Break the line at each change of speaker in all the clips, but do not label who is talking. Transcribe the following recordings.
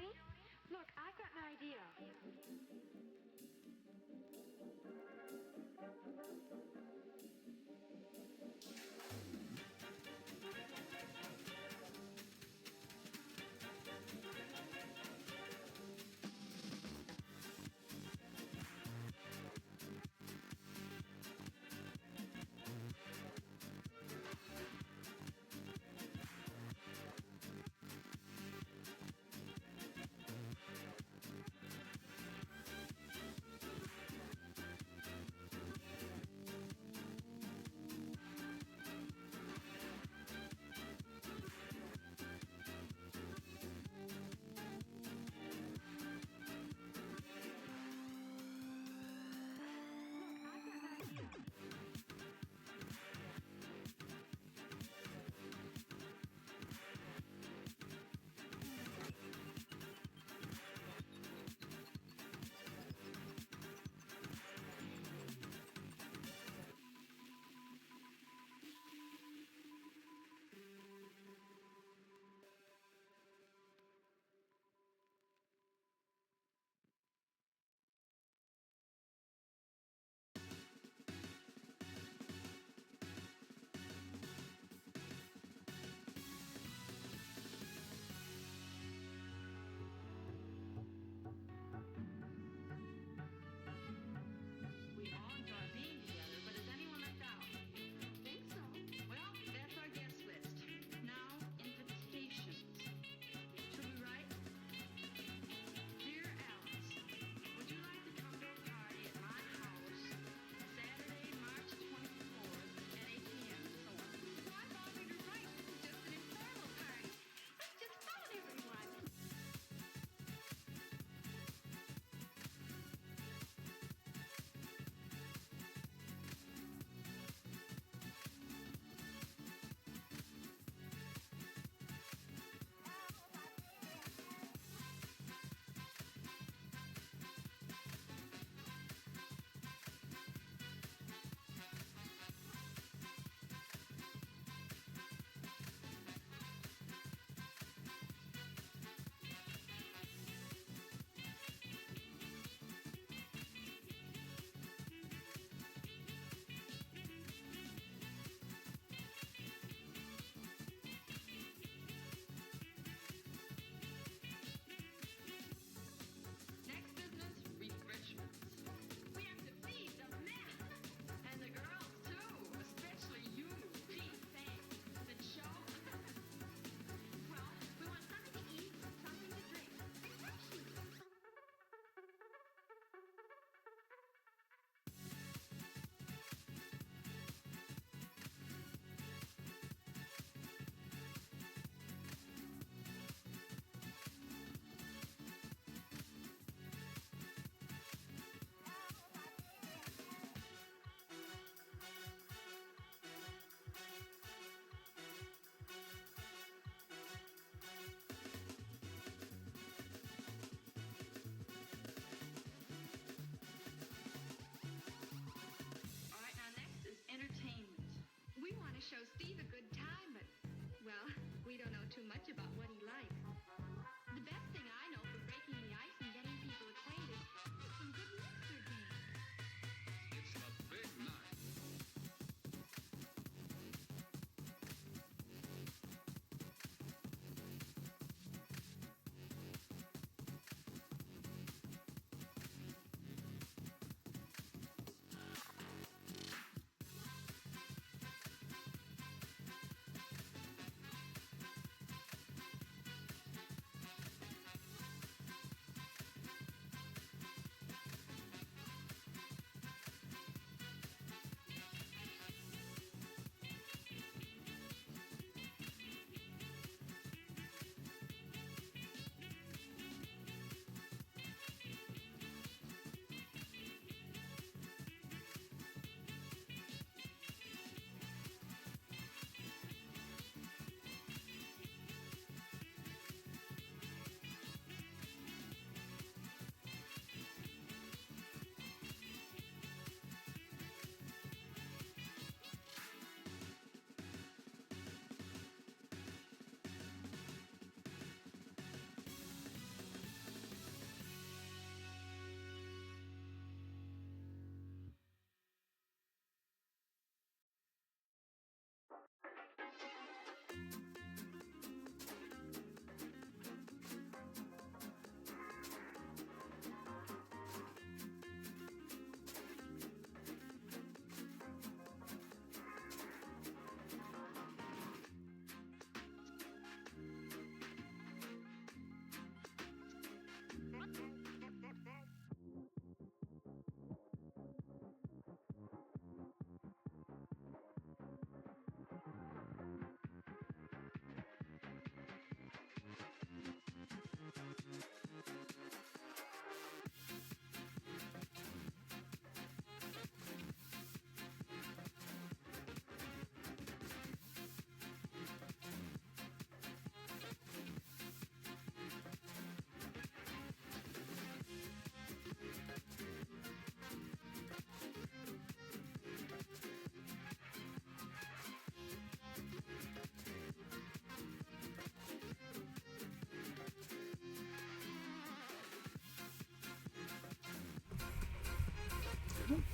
Joey? Look, I've got an idea.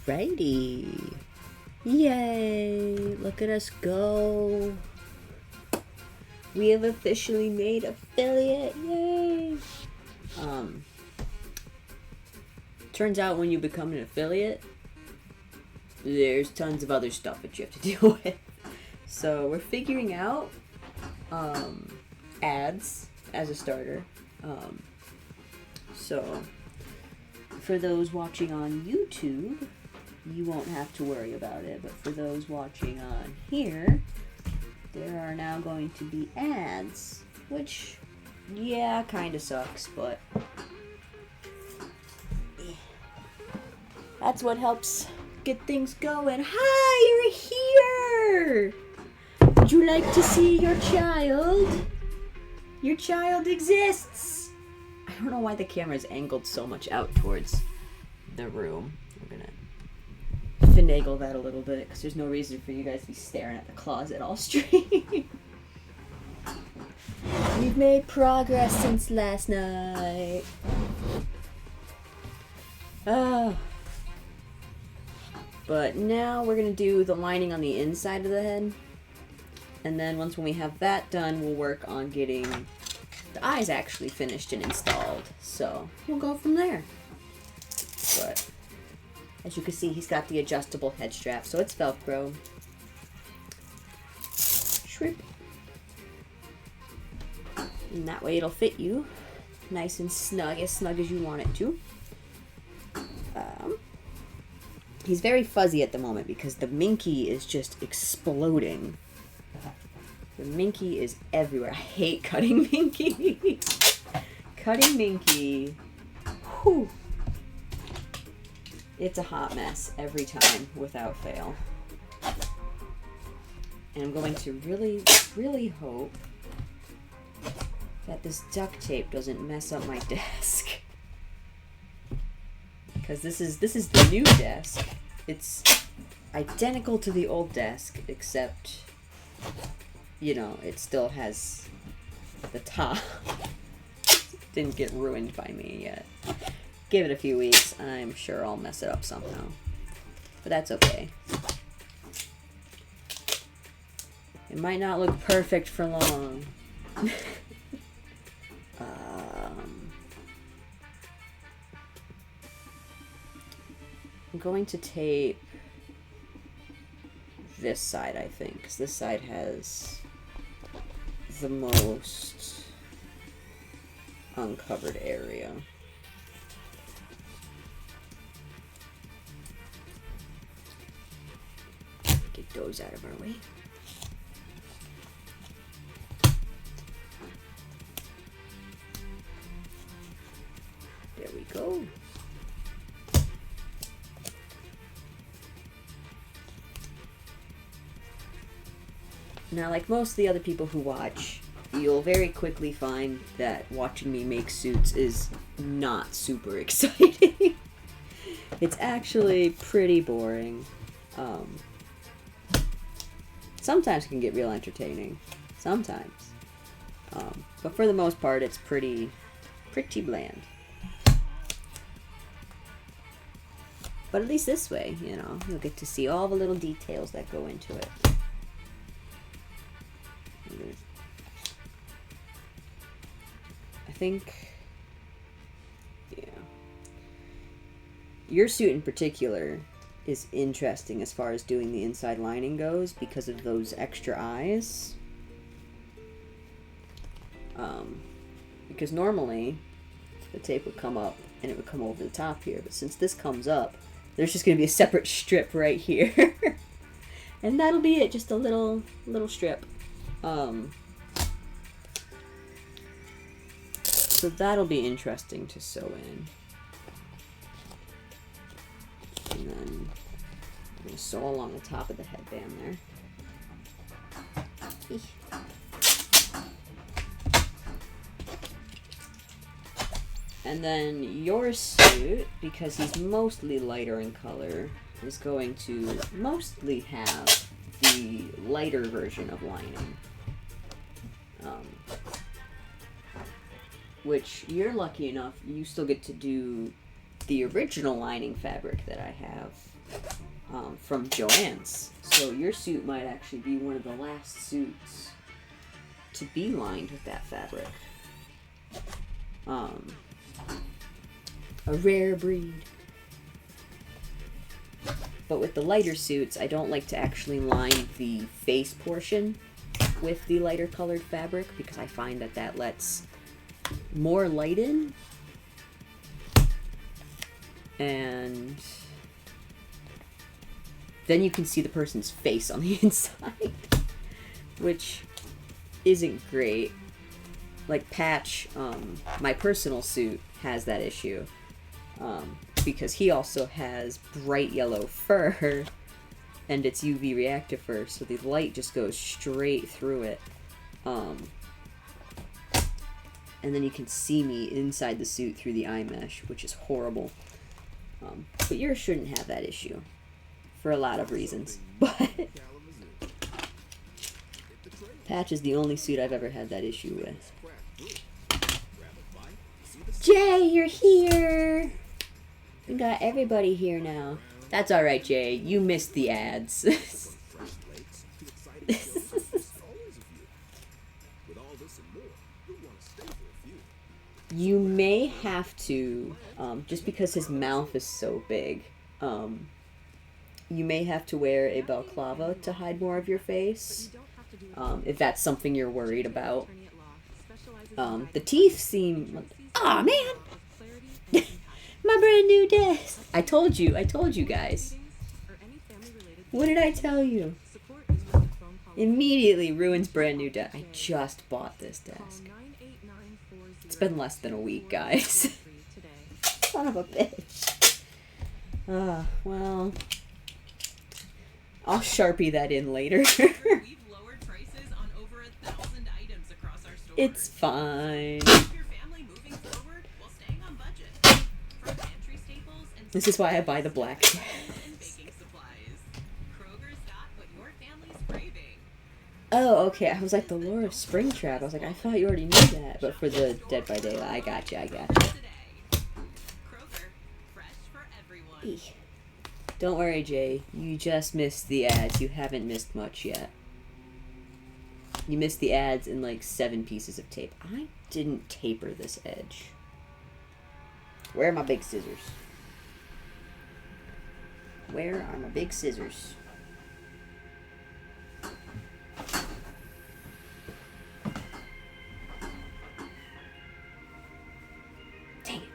Alrighty. Yay! Look at us go. We have officially made affiliate. Yay! Turns out when you become an affiliate, there's tons of other stuff that you have to deal with. So we're figuring out ads as a starter. So for those watching on YouTube, you won't have to worry about it. But for those watching on here, there are now going to be ads, which, yeah, kind of sucks, but that's what helps get things going. Hi, you're here! Would you like to see your child? Your child exists! I don't know why the camera is angled so much out towards the room. We're gonna finagle that a little bit, because there's no reason for you guys to be staring at the closet all straight. We've made progress since last night. But now we're going to do the lining on the inside of the head. And then when we have that done, we'll work on getting the eyes actually finished and installed. So we'll go from there. But as you can see, he's got the adjustable head strap, so it's Velcro. Shrimp. And that way it'll fit you nice and snug as you want it to. He's very fuzzy at the moment because the Minky is just exploding. The Minky is everywhere. I hate cutting Minky. Cutting Minky. Whew. It's a hot mess every time without fail. And I'm going to really, really hope that this duct tape doesn't mess up my desk. Because this is the new desk. It's identical to the old desk, except, you know, it still has the top. Didn't get ruined by me yet. Give it a few weeks, I'm sure I'll mess it up somehow. But that's okay. It might not look perfect for long. I'm going to tape this side, I think, because this side has the most uncovered area. Get those out of our way. There we go. Now, like most of the other people who watch, you'll very quickly find that watching me make suits is not super exciting. It's actually pretty boring. Sometimes it can get real entertaining. Sometimes. But for the most part, it's pretty bland. But at least this way, you know, you'll get to see all the little details that go into it. I think, yeah. Your suit in particular is interesting as far as doing the inside lining goes because of those extra eyes. Because normally the tape would come up and it would come over the top here, but since this comes up, there's just going to be a separate strip right here. And that'll be it, just a little strip. So that'll be interesting to sew in. And then I'm going to sew along the top of the headband there. And then your suit, because he's mostly lighter in color, is going to mostly have the lighter version of lining. Which, you're lucky enough, you still get to do the original lining fabric that I have from Joann's. So your suit might actually be one of the last suits to be lined with that fabric. A rare breed. But with the lighter suits, I don't like to actually line the face portion with the lighter colored fabric because I find that that lets more light in. And then you can see the person's face on the inside, which isn't great. Like Patch, my personal suit, has that issue. Because he also has bright yellow fur, and it's UV reactive fur, so the light just goes straight through it. And then you can see me inside the suit through the eye mesh, which is horrible. But yours shouldn't have that issue, for a lot of reasons. But Patch is the only suit I've ever had that issue with. Jay, you're here! We got everybody here now. That's alright, Jay. You missed the ads. You may have to, just because his mouth is so big, you may have to wear a balaclava to hide more of your face, if that's something you're worried about. The teeth seem... Aw, man! My brand new desk! I told you guys. What did I tell you? Immediately ruins brand new desk. I just bought this desk. It's been less than a week, guys. Son of a bitch. Well. I'll Sharpie that in later. It's fine. This is why I buy the black desk. Oh, okay. I was like, the lure of Springtrap. I was like, I thought you already knew that. But for the Dead by Daylight, I got you. Don't worry, Jay. You just missed the ads. You haven't missed much yet. You missed the ads in like 7 pieces of tape. I didn't taper this edge. Where are my big scissors? Where are my big scissors? Dang it.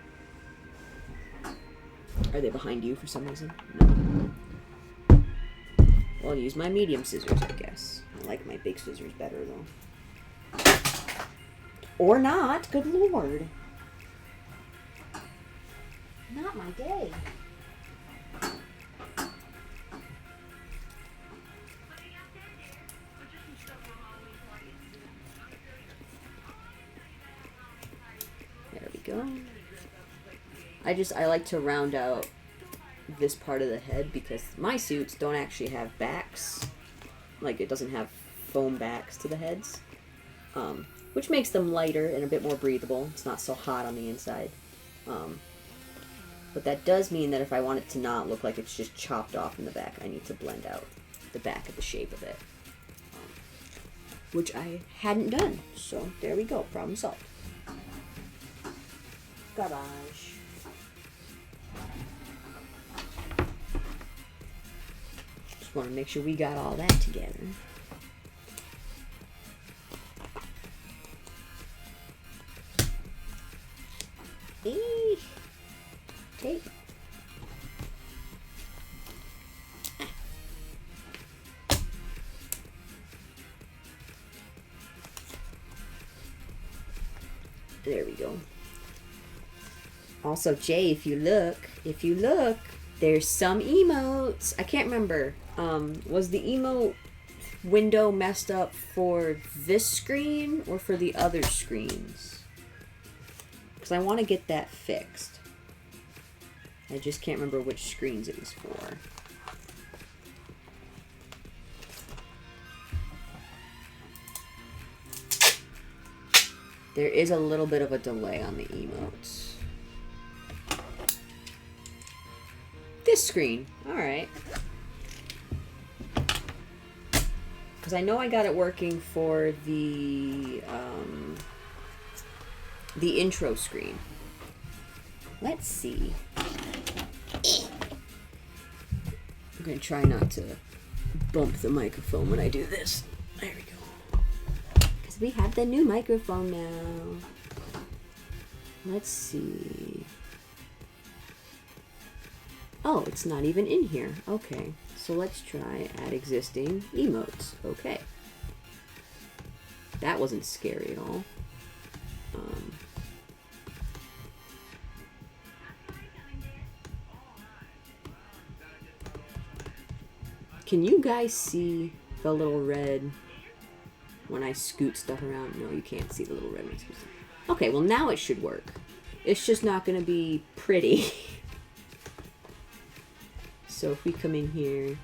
Are they behind you for some reason? No. Well, I'll use my medium scissors, I guess. I like my big scissors better, though. Or not. Good lord. Not my day. There we go. I like to round out this part of the head because my suits don't actually have backs. Like, it doesn't have foam backs to the heads. Which makes them lighter and a bit more breathable. It's not so hot on the inside. But that does mean that if I want it to not look like it's just chopped off in the back, I need to blend out the back of the shape of it. Which I hadn't done. So, there we go. Problem solved. Garbage. Just want to make sure we got all that together. Eesh. Tape. There we go. Also, Jay, if you look, there's some emotes. I can't remember. Was the emote window messed up for this screen or for the other screens? Because I want to get that fixed. I just can't remember which screens it was for. There is a little bit of a delay on the emotes. this screen. Alright. Because I know I got it working for the intro screen. Let's see. I'm going to try not to bump the microphone when I do this. There we go. Because we have the new microphone now. Let's see. Oh, it's not even in here. Okay, so let's try add existing emotes. Okay. That wasn't scary at all. Can you guys see the little red when I scoot stuff around? No, you can't see the little red when I scoot stuff. Okay, well now it should work. It's just not going to be pretty. So if we come in here,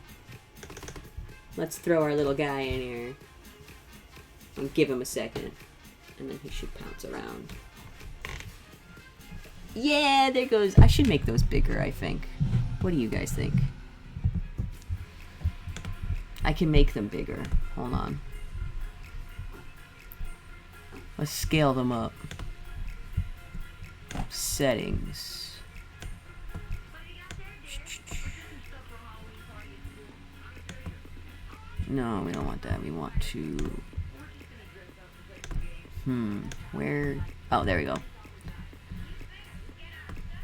let's throw our little guy in here and give him a second, and then he should pounce around. Yeah, there goes. I should make those bigger, I think. What do you guys think? I can make them bigger. Hold on. Let's scale them up. Settings. No, we don't want that. We want to... Where... Oh, there we go.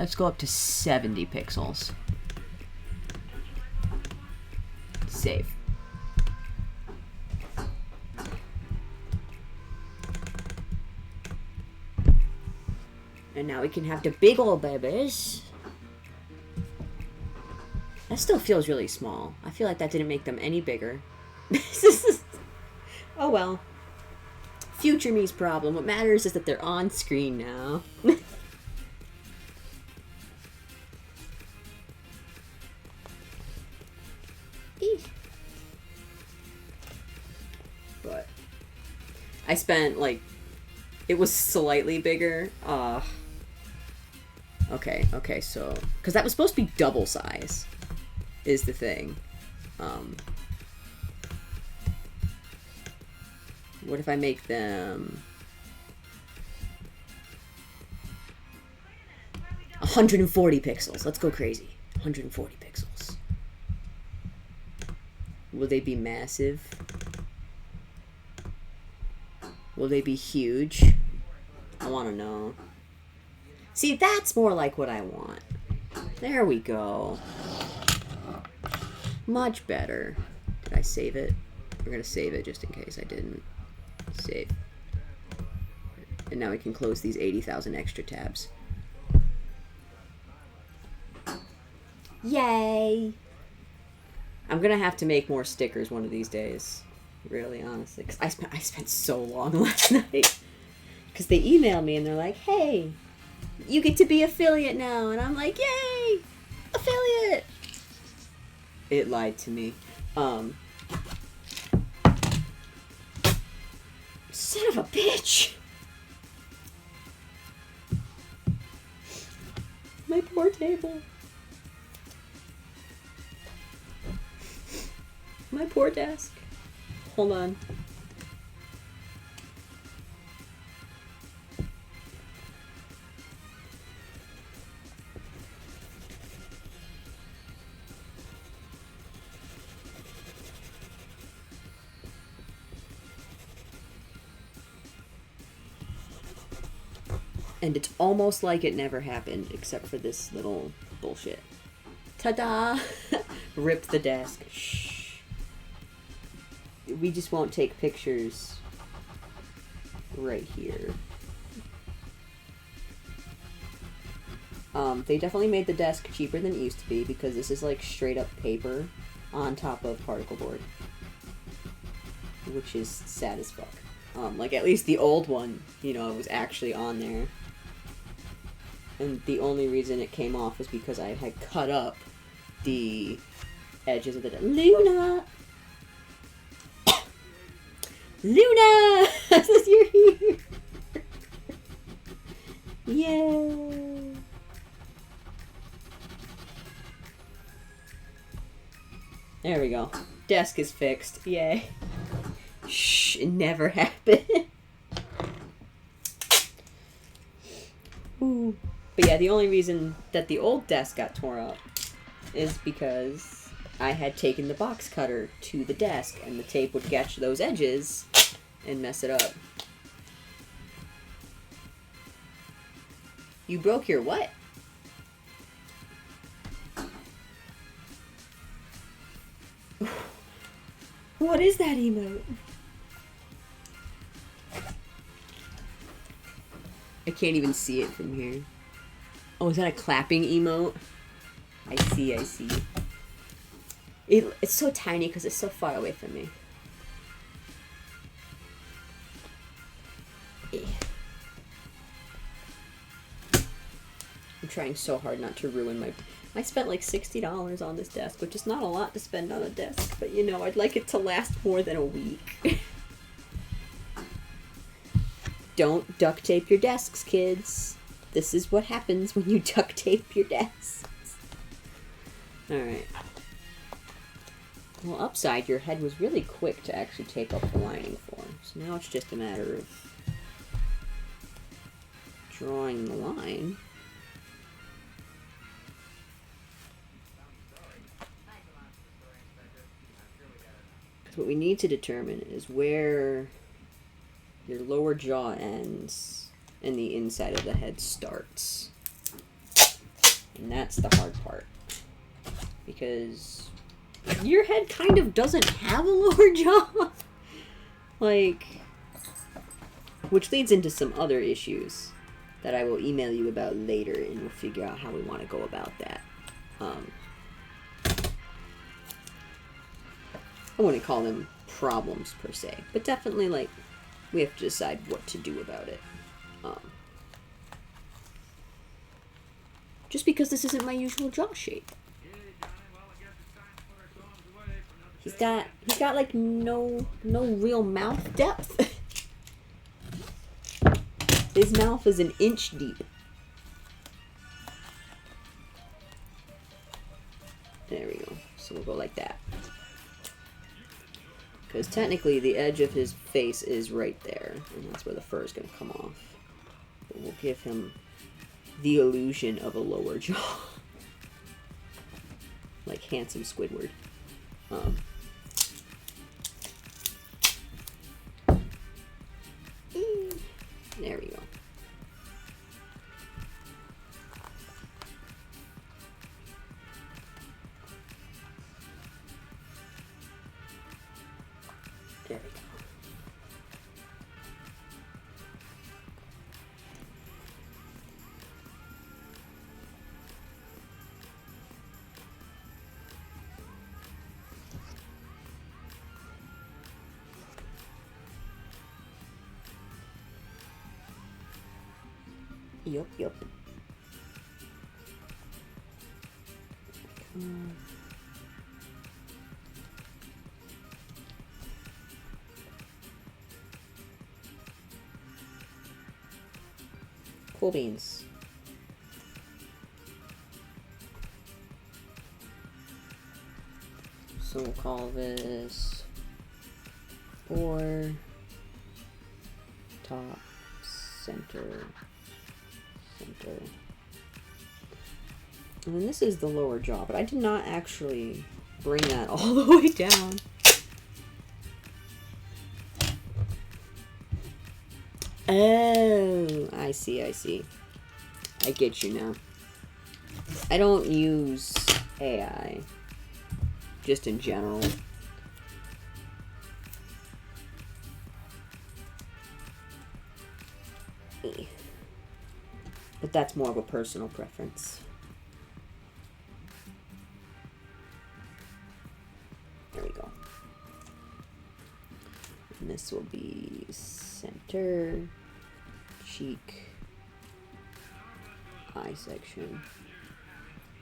Let's go up to 70 pixels. Save. And now we can have the big old babies. That still feels really small. I feel like that didn't make them any bigger. Oh well. Future me's problem. What matters is that they're on screen now. But I spent like, it was slightly bigger. Okay, so because that was supposed to be double size is the thing. What if I make them 140 pixels? Let's go crazy. 140 pixels. Will they be massive? Will they be huge? I want to know. See, that's more like what I want. There we go. Much better. Did I save it? We're going to save it just in case I didn't. Save. And now we can close these 80,000 extra tabs. Yay! I'm going to have to make more stickers one of these days. Really, honestly. Because I spent so long last night. Because they emailed me and they're like, hey, you get to be affiliate now. And I'm like, yay! Affiliate! It lied to me. Son of a bitch! My poor table. My poor desk. Hold on. And it's almost like it never happened, except for this little bullshit. Ta-da! Rip the desk. Shh. We just won't take pictures right here. They definitely made the desk cheaper than it used to be because this is like straight up paper on top of particle board. Which is sad as fuck. Like at least the old one, you know, it was actually on there. And the only reason it came off was because I had cut up the edges of the... Luna! Luna! You're here! Yay! There we go. Desk is fixed. Yay. Shh, it never happened. Ooh. But yeah, the only reason that the old desk got torn up is because I had taken the box cutter to the desk and the tape would catch those edges and mess it up. You broke your what? What is that emote? I can't even see it from here. Oh, is that a clapping emote? I see, I see. It's so tiny because it's so far away from me. I'm trying so hard not to ruin my... I spent like $60 on this desk, which is not a lot to spend on a desk, but you know, I'd like it to last more than a week. Don't duct tape your desks, kids. This is what happens when you duct tape your desks. Alright. Well, upside, your head was really quick to actually take up the lining for. So now it's just a matter of drawing the line. What we need to determine is where your lower jaw ends and the inside of the head starts. And that's the hard part. Because your head kind of doesn't have a lower jaw. Like, which leads into some other issues that I will email you about later, and we'll figure out how we want to go about that. I wouldn't call them problems per se, but definitely, like, we have to decide what to do about it. Just because this isn't my usual jaw shape. He's got like no real mouth depth. His mouth is an inch deep. There we go. So we'll go like that. Because technically the edge of his face is right there, and that's where the fur is going to come off. But we'll give him the illusion of a lower jaw. Like handsome Squidward. There we go. There we go. Yup. Cool beans. So we'll call this or top, center. And then this is the lower jaw, but I did not actually bring that all the way down. Oh, I see. I get you now. I don't use AI, just in general. But that's more of a personal preference. There we go. And this will be center, cheek, eye section,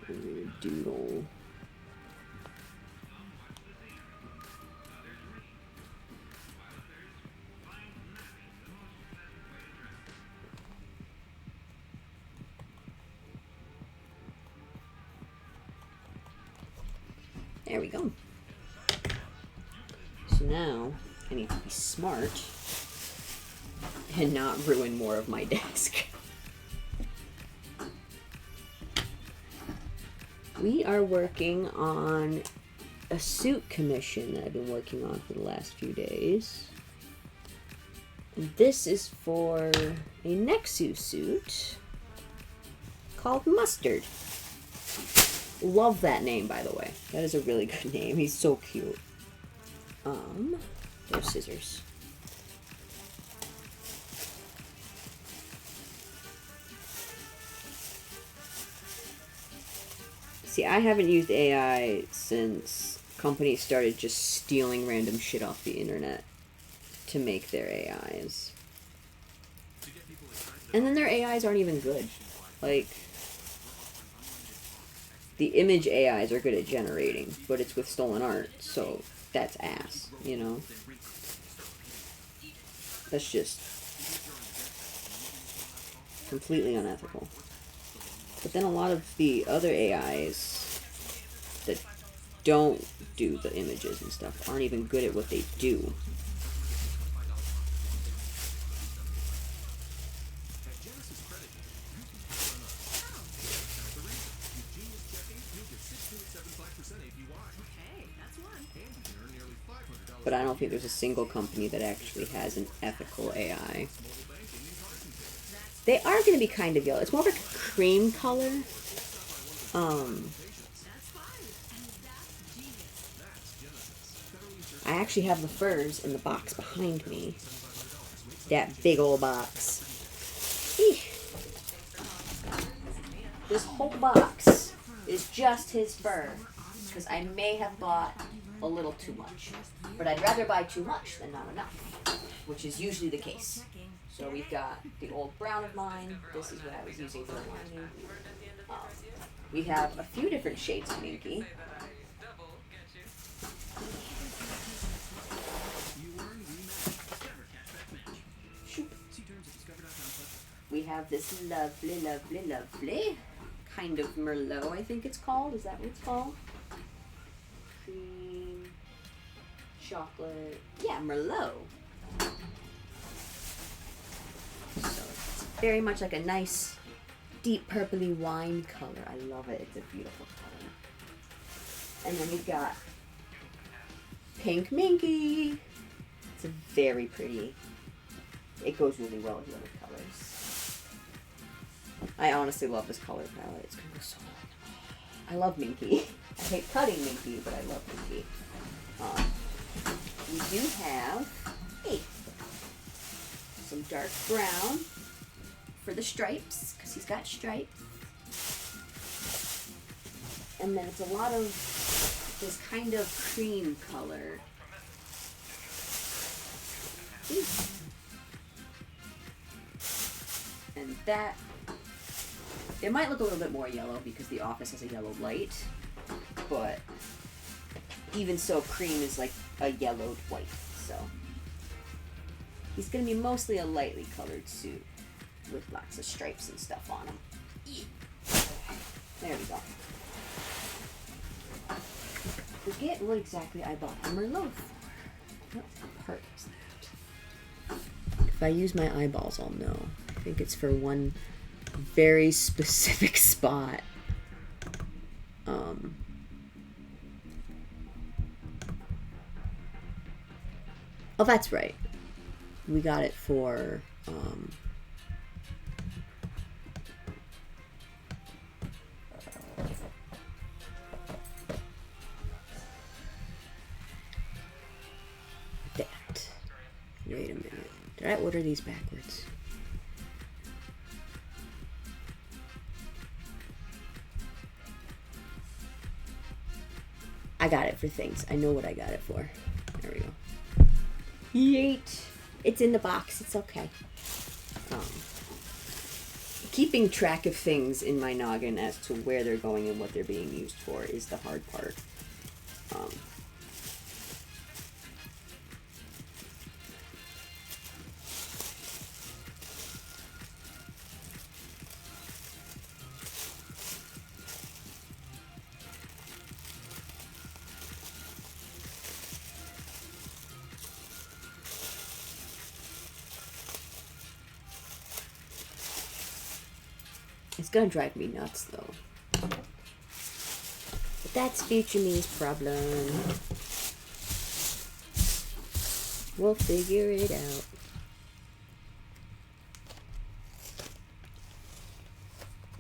and doodle. There we go. So now I need to be smart and not ruin more of my desk. We are working on a suit commission that I've been working on for the last few days. And this is for a Nexu suit called Mustard. Love that name, by the way. That is a really good name. He's so cute. There's scissors. See, I haven't used AI since companies started just stealing random shit off the internet to make their AIs. And then their AIs aren't even good. Like, the image AIs are good at generating, but it's with stolen art, so that's ass, you know? That's just completely unethical. But then a lot of the other AIs that don't do the images and stuff aren't even good at what they do. But I don't think there's a single company that actually has an ethical AI. They are going to be kind of yellow. It's more of a cream color. I actually have the furs in the box behind me. That big old box. Eesh. This whole box is just his fur. Because I may have bought a little too much. But I'd rather buy too much than not enough. Which is usually the case. So we've got the old brown of mine. This is what I was using for mine. We have a few different shades of Minky. We have this lovely, lovely, lovely kind of Merlot, I think it's called. Is that what it's called? Cream, chocolate. Yeah, Merlot. So it's very much like a nice, deep purpley wine color. I love it. It's a beautiful color. And then we've got Pink Minky. It's a very pretty. It goes really well with the other colors. I honestly love this color palette. It's gonna go so good. I love Minky. I hate cutting Minky, but I love Minky. We do have some dark brown for the stripes, because he's got stripes. And then it's a lot of this kind of cream color. And that, it might look a little bit more yellow because the office has a yellow light, but even so, cream is like a yellowed white, so he's going to be mostly a lightly colored suit with lots of stripes and stuff on him. There we go. Forget what exactly I bought a Merlot for. What part is that? If I use my eyeballs, I'll know. I think it's for one very specific spot. Oh, that's right. We got it for that. Wait a minute. Did I order these backwards? I got it for things. I know what I got it for. There we go. Yeet. It's in the box. It's okay. Keeping track of things in my noggin as to where they're going and what they're being used for is the hard part. It's gonna drive me nuts, though. But that's future me's problem. We'll figure it out.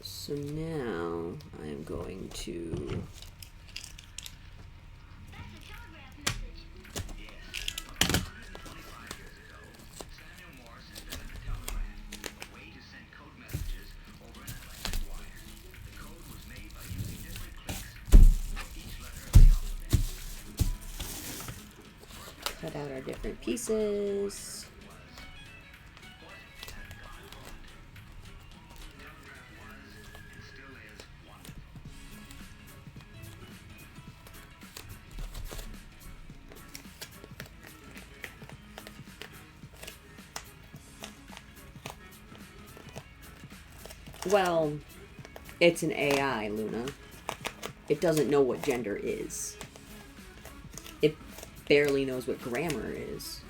So now I'm going to... cut out our different pieces. Well, it's an AI, Luna. It doesn't know what gender is. It barely knows what grammar is.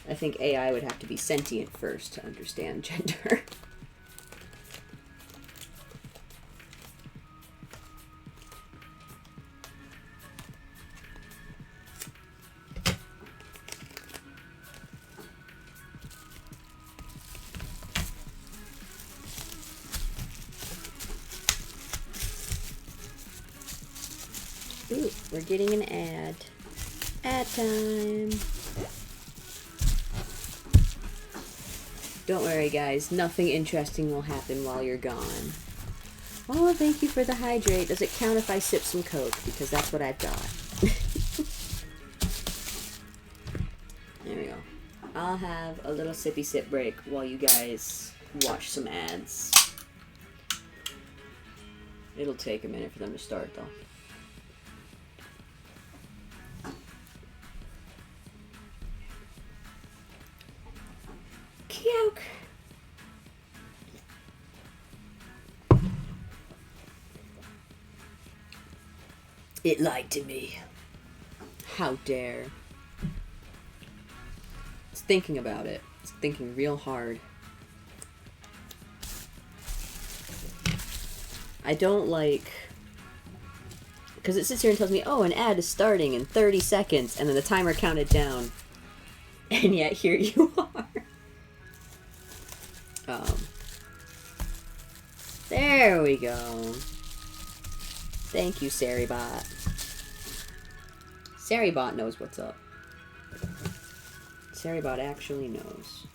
I think AI would have to be sentient first to understand gender. Ooh, we're getting an ad. Ad time. Don't worry, guys. Nothing interesting will happen while you're gone. Oh, thank you for the hydrate. Does it count if I sip some Coke? Because that's what I've got. There we go. I'll have a little sippy sip break while you guys watch some ads. It'll take a minute for them to start, though. Coke. It lied to me. How dare. It's thinking about it. It's thinking real hard. I don't like... because it sits here and tells me, oh, an ad is starting in 30 seconds, and then the timer counted down. And yet here you are. There we go. Thank you, Saribot. Saribot knows what's up. Saribot actually knows.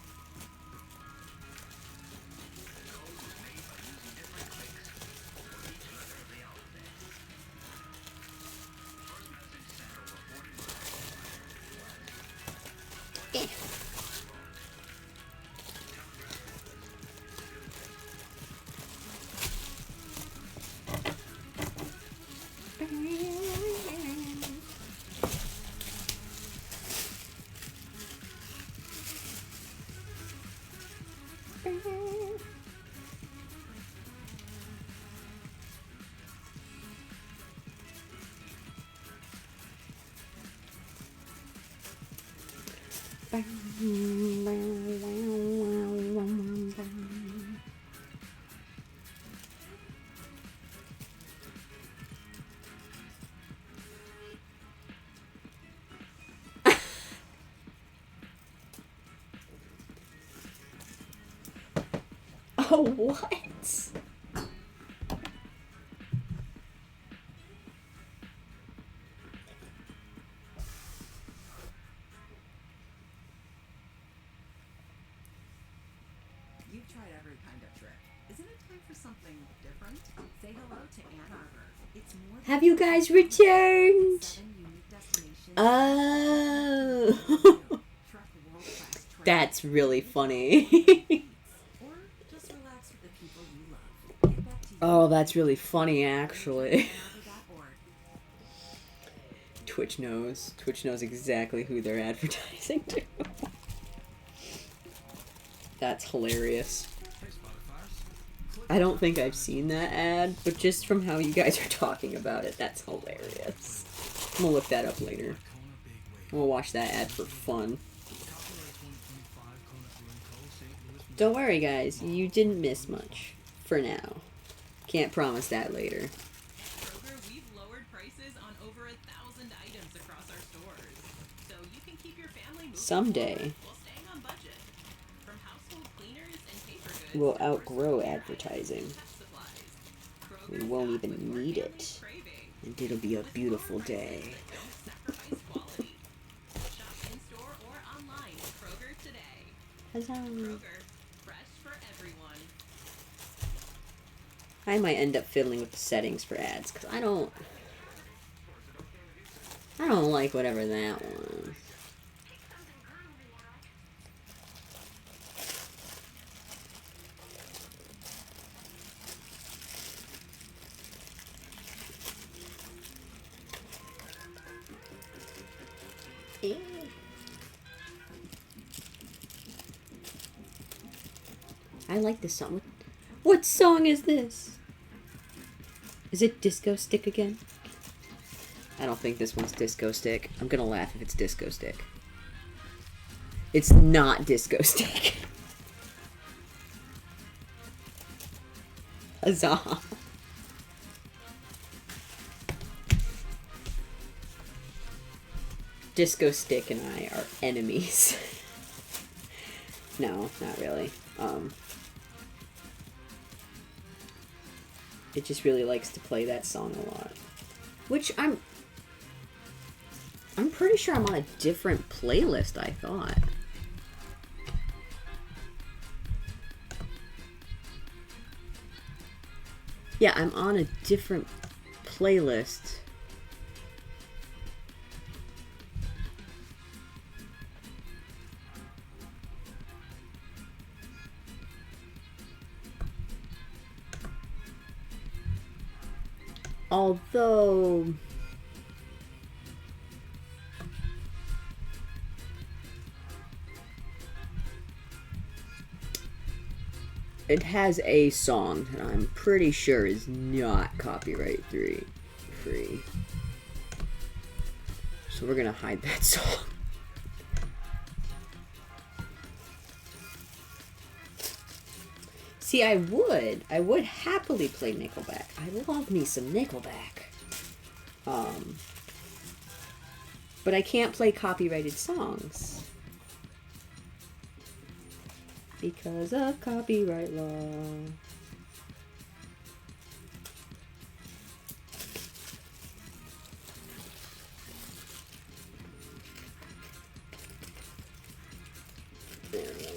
Oh, what?
You've tried every kind of trick. Isn't it time for something different? Say hello to Ann Arbor. It's more than
Have you guys returned?
7 unique destinations.
Oh.
Truck world-class travel.
That's really funny.
Or just relax with the people you love. Get back to you.
Oh, that's really funny, actually.
Arbor.org.
Twitch knows. Twitch knows exactly who they're advertising to. That's hilarious.
Hey, Spotifyers. Click
I don't think I've seen that ad, but just from how you guys are talking about it, that's hilarious. I'm gonna look that up later. I'm gonna watch that ad for fun. Don't worry, guys. You didn't miss much. For now. Can't promise that later.
Kroger, we've lowered prices on over 1,000 items across our stores, so you can keep your family moving
Someday.
forward while staying on budget. From household cleaners and paper goods,
We'll
to
outgrow
personal care
advertising.
items and pet supplies.
We
Kroger's
won't
got
even
what your
need
family's
it.
craving.
And it'll be a
With
beautiful
lower prices
day.
that don't sacrifice quality. Shop in store or online at Kroger today. Kroger, fresh for everyone.
I might end up fiddling with the settings for ads, because I don't like whatever that was. I like this song. What song is this? Is it Disco Stick again? I don't think this one's Disco Stick. I'm gonna laugh if it's Disco Stick. It's not Disco Stick. Huzzah. Disco Stick and I are enemies. No, not really. It just really likes to play that song a lot. Which I'm pretty sure I'm on a different playlist, I thought. Yeah, I'm on a different playlist. Although it has a song that I'm pretty sure is not copyright free. So we're gonna hide that song. See, I would happily play Nickelback. I love me some Nickelback. But I can't play copyrighted songs. Because of copyright law. There we go.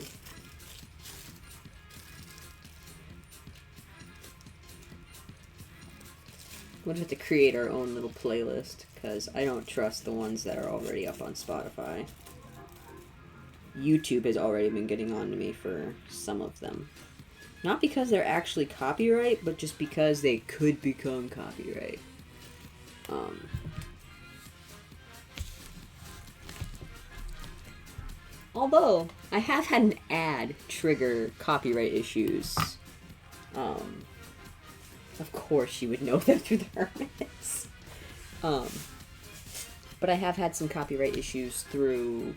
We'll have to create our own little playlist, because I don't trust the ones that are already up on Spotify. YouTube has already been getting on to me for some of them. Not because they're actually copyright, but just because they could become copyright. Although, I have had an ad trigger copyright issues. Of course you would know them through the Hermits. But I have had some copyright issues through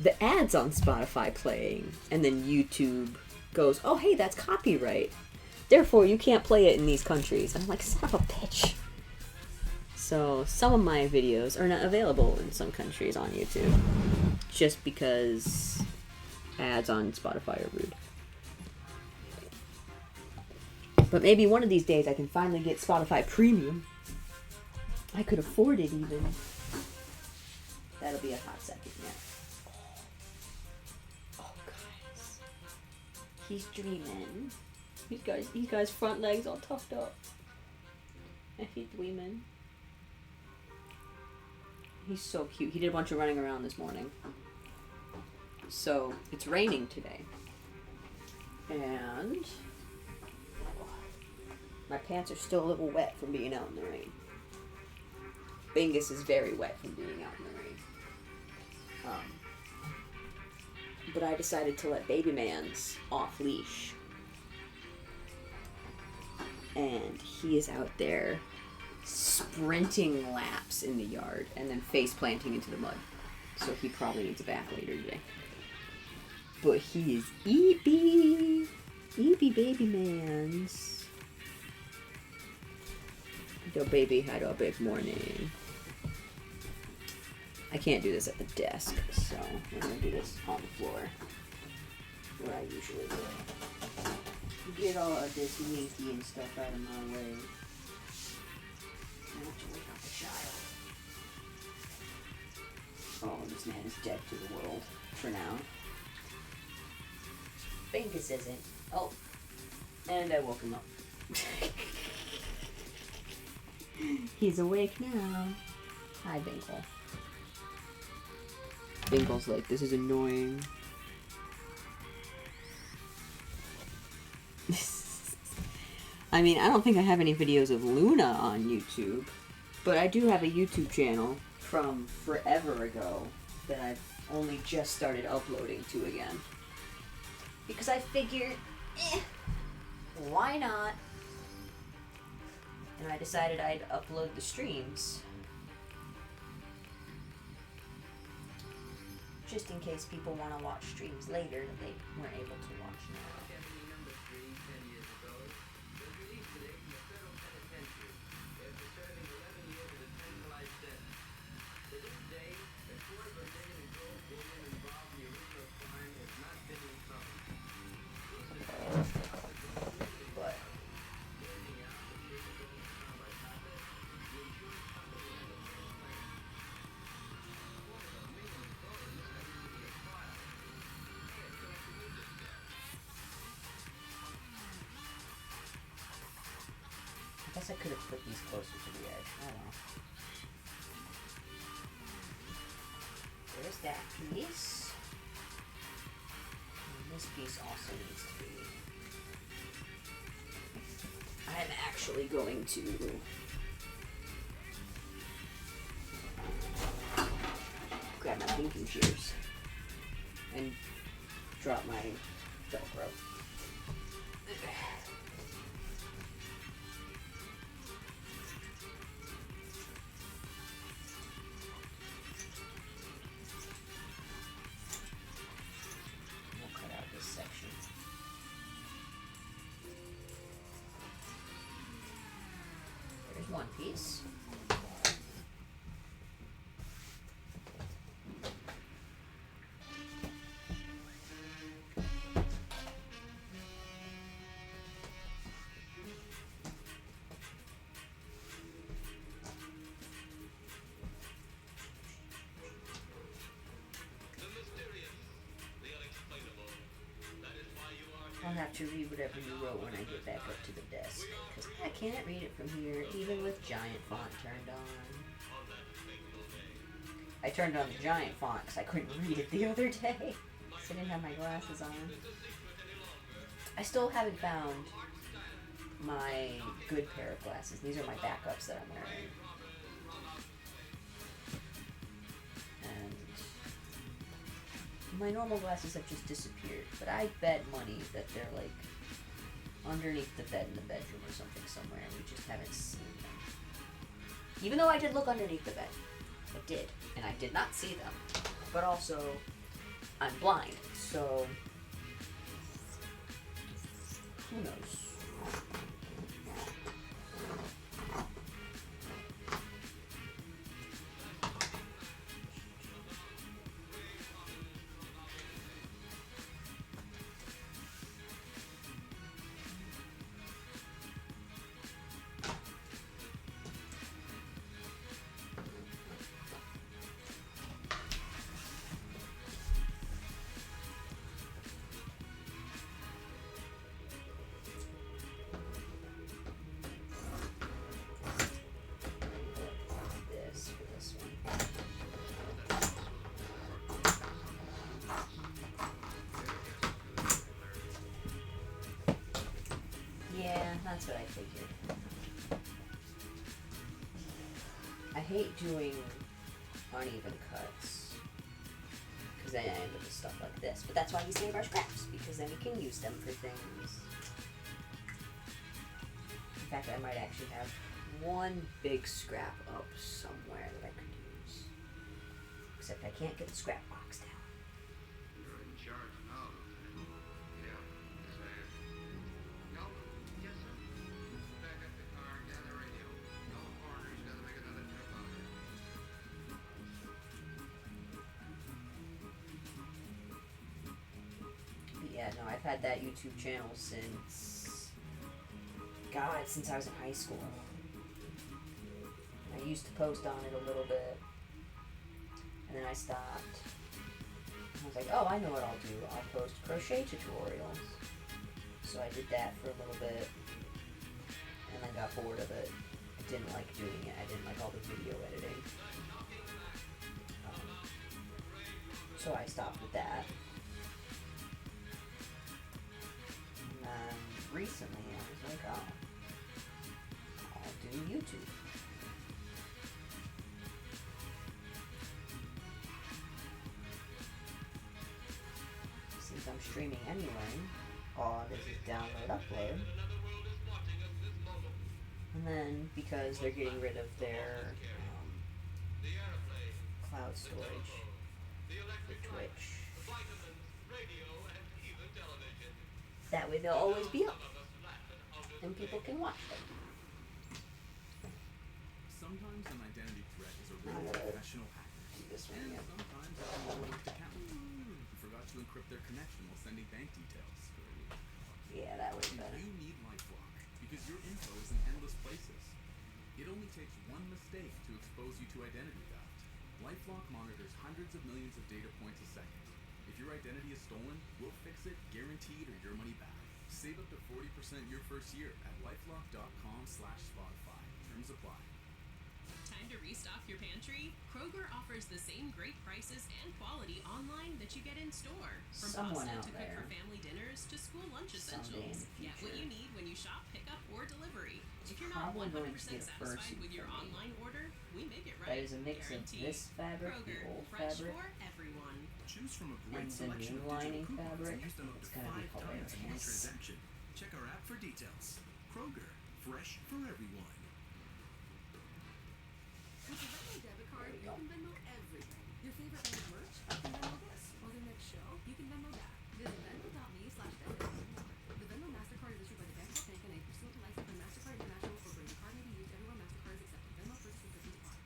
the ads on Spotify playing, and then YouTube goes, oh hey, that's copyright. Therefore, you can't play it in these countries. And I'm like, son of a bitch. So, some of my videos are not available in some countries on YouTube. Just because ads on Spotify are rude. But maybe one of these days I can finally get Spotify Premium. I could afford it even. That'll be a hot second, yeah. Oh, guys. He's dreaming. He's got his front legs all tucked up. And he's dreaming. He's so cute. He did a bunch of running around this morning. So, it's raining today. And my pants are still a little wet from being out in the rain. Bingus is very wet from being out in the rain. But I decided to let Baby Man's off leash. and he is out there sprinting laps in the yard and then face planting into the mud. So he probably needs a bath later today. But he is eepy. Eepy baby mans. The baby had a big morning. I can't do this at the desk, so I'm gonna do this on the floor, where I usually do. Get all of this minky and stuff out of my way. I have to wake up the child. Oh, this man is dead to the world for now. Bingus isn't. Oh, and I woke him up. He's awake now. Hi, Binkle. Binkle's like, this is annoying. I mean, I don't think I have any videos of Luna on YouTube, but I do have a YouTube channel from forever ago that I've only just started uploading to again. Because I figured, why not? And I decided I'd upload the streams. Just in case people want to watch streams later that they weren't able to watch now. But I guess I could have put these closer to the edge. I don't know. There's that piece. And this piece also needs to be. I'm actually going to grab my thinking shears and drop my Velcro. One piece. I'll have to read whatever you wrote when I get back up to the desk, because I can't read it from here, even with giant font turned on. I turned on the giant font because I couldn't read it the other day, because I didn't have my glasses on. I still haven't found my good pair of glasses. These are my backups that I'm wearing. And my normal glasses have just disappeared, but I bet money that they're like underneath the bed in the bedroom or something somewhere, and we just haven't seen them. Even though I did look underneath the bed. I did, and I did not see them. But also, I'm blind, so who knows? That's what I figured. I hate doing uneven cuts, because then I end up with stuff like this. But that's why we save our scraps, because then we can use them for things. fact, I might actually have one big scrap up somewhere that I could use. Except I can't get the scrap box down.
You're in charge now, Lieutenant. Yeah, yes I am. Calvin? Yes, sir? Back up the car, gather radio. Tell the coroner he's gotta make another trip out here.
But yeah, no, I've had that YouTube channel since... God, since I was in high school. I used to post on it a little bit. And then I stopped. I was like, oh, I know what I'll do. I'll post crochet tutorials. So I did that for a little bit. And then got bored of it. I didn't like doing it. I didn't like all the video editing. So I stopped with that. And then recently I was like, oh, I'll do YouTube. Since I'm streaming anyway, all this is download, upload. And then, because they're getting rid of their cloud storage for Twitch, that way they'll always be up, and people can watch them.
Sometimes an identity threat is a real professional hacker.
This one,
And
yeah.
sometimes it's someone with account who forgot to encrypt their connection while sending bank details.
Yeah, that was better.
You need LifeLock because your info is in endless places. It only takes one mistake to expose you to identity theft. LifeLock monitors hundreds of millions of data points a second. If your identity is stolen, we'll fix it, guaranteed, or your money back. Save up to 40% your first year at lifelock.com/Spotify. Terms apply.
Time to restock your pantry? Kroger offers the same great prices and quality online that you get in store. From
Someone
pasta
out
to cook
there.
for family dinners to school lunch
Someday in
essentials.
the
Get what
future.
you need when you shop, pick up, or delivery. If you're not
Probably going to
100%
get a fursuit
satisfied with your
for me.
online order, we make it
That
right.
is a mix of
Guaranteed.
this fabric, the
Kroger,
old
fresh
fabric,
for everyone.
Choose from a
and
great
the
selection
new
of digital
lining
coupons
fabric.
and use them up
It's
to
gonna be
5 times in one
hilarious.
transaction. Check our app for details. Kroger, fresh for everyone.
With the Venmo debit card, you can Venmo everything. Your favorite band merch? You can Venmo this. Or their next show? You can Venmo that. Visit venmo.me/Venmo. The Venmo MasterCard is issued by the Bank of Bank and a pursuant to license from MasterCard International Incorporated. The card may be used everywhere MasterCard is accepted. Venmo purchase restrictions apply.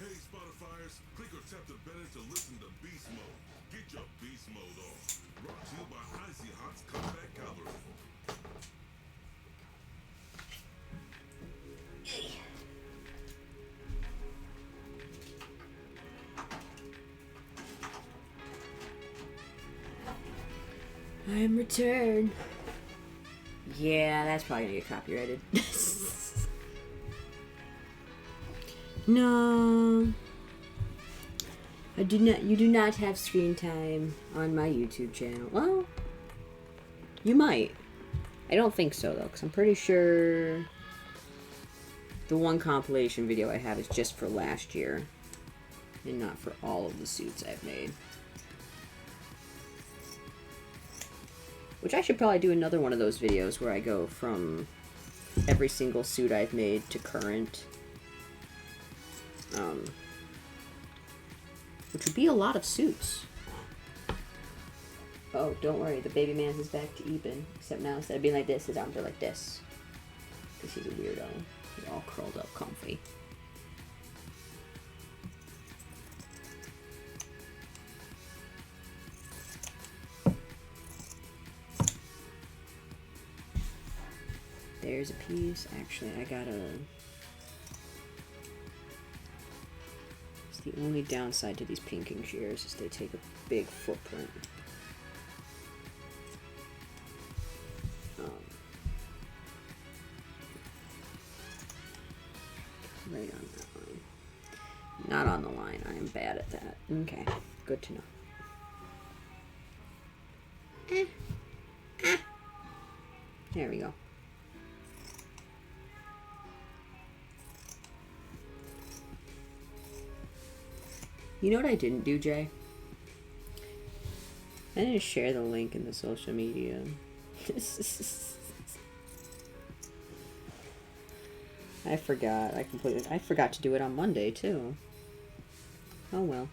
Hey Spotifyers, click or tap the button to listen to Beast Mode. Get your Beast Mode on. Brought to you by Icy Hot's Combat Cavalry.
I am returned. Yeah, that's probably gonna get copyrighted. No. I do not. You do not have screen time on my YouTube channel. Well, you might. I don't think so though, because I'm pretty sure the one compilation video I have is just for last year, and not for all of the suits I've made. Which I should probably do another one of those videos where I go from every single suit I've made to current. Which would be a lot of suits. Oh, don't worry, the baby man is back to even. Except now instead of being like this, his arms are like this. Because he's a weirdo. He's all curled up comfy. There's a piece. Actually, I gotta... It's the only downside to these pinking shears is they take a big footprint. Right on that line. Not on the line. I am bad at that. Okay, good to know. There we go. You know what I didn't do, Jay? I didn't share the link in the social media. I forgot. I forgot to do it on Monday, too. Oh, well.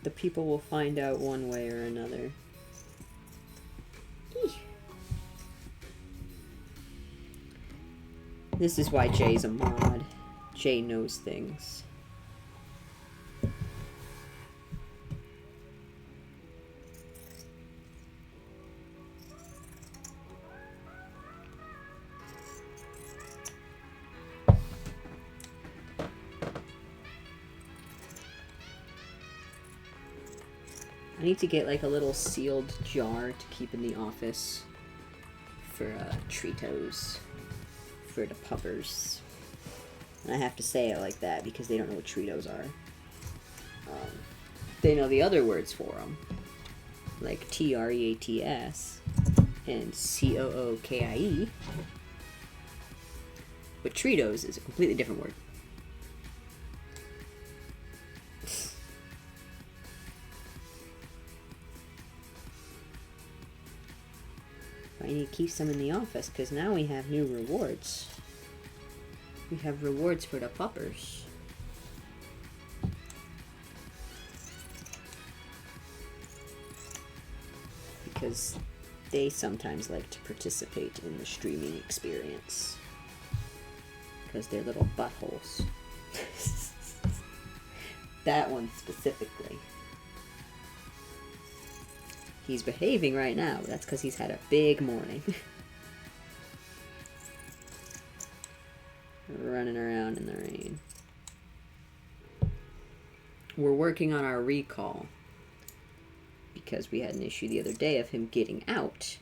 The people will find out one way or another. Eesh. This is why Jay's a mod. Jay knows things. I need to get like a little sealed jar to keep in the office for Treatos, for the puppers. And I have to say it like that because they don't know what Treatos are. They know the other words for them, like TREATS and COOKIE. But Treatos is a completely different word. I need to keep some in the office because now we have new rewards. We have rewards for the puppers. Because they sometimes like to participate in the streaming experience. Because they're little buttholes. That one specifically. He's behaving right now. That's because he's had a big morning. Running around in the rain. We're working on our recall. Because we had an issue the other day of him getting out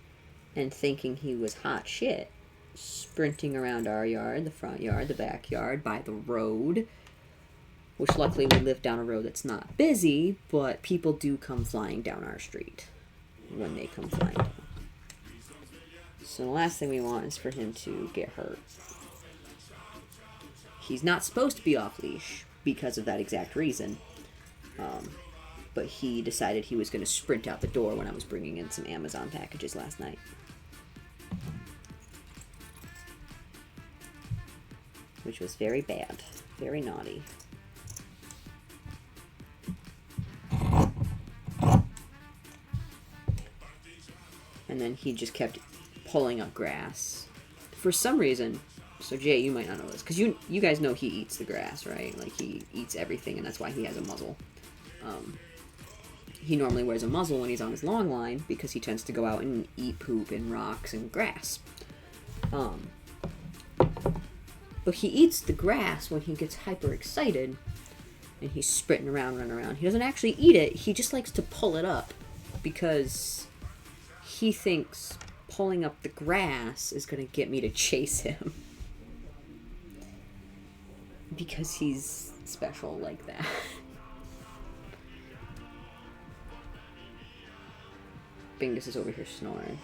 and thinking he was hot shit. Sprinting around our yard, the front yard, the backyard, by the road. Which luckily we live down a road that's not busy, but people do come flying down our street. When they come flying down. So the last thing we want is for him to get hurt. He's not supposed to be off leash because of that exact reason. But he decided he was going to sprint out the door when I was bringing in some Amazon packages last night. Which was very bad. Very naughty. And then he just kept pulling up grass. For some reason, so Jay, you might not know this, because you guys know he eats the grass, right? Like, he eats everything, and that's why he has a muzzle. He normally wears a muzzle when he's on his long line, because he tends to go out and eat poop and rocks and grass. But he eats the grass when he gets hyper excited, and he's sprinting around, running around. He doesn't actually eat it, he just likes to pull it up, because he thinks pulling up the grass is going to get me to chase him. Because he's special like that. Bingus is over here snoring.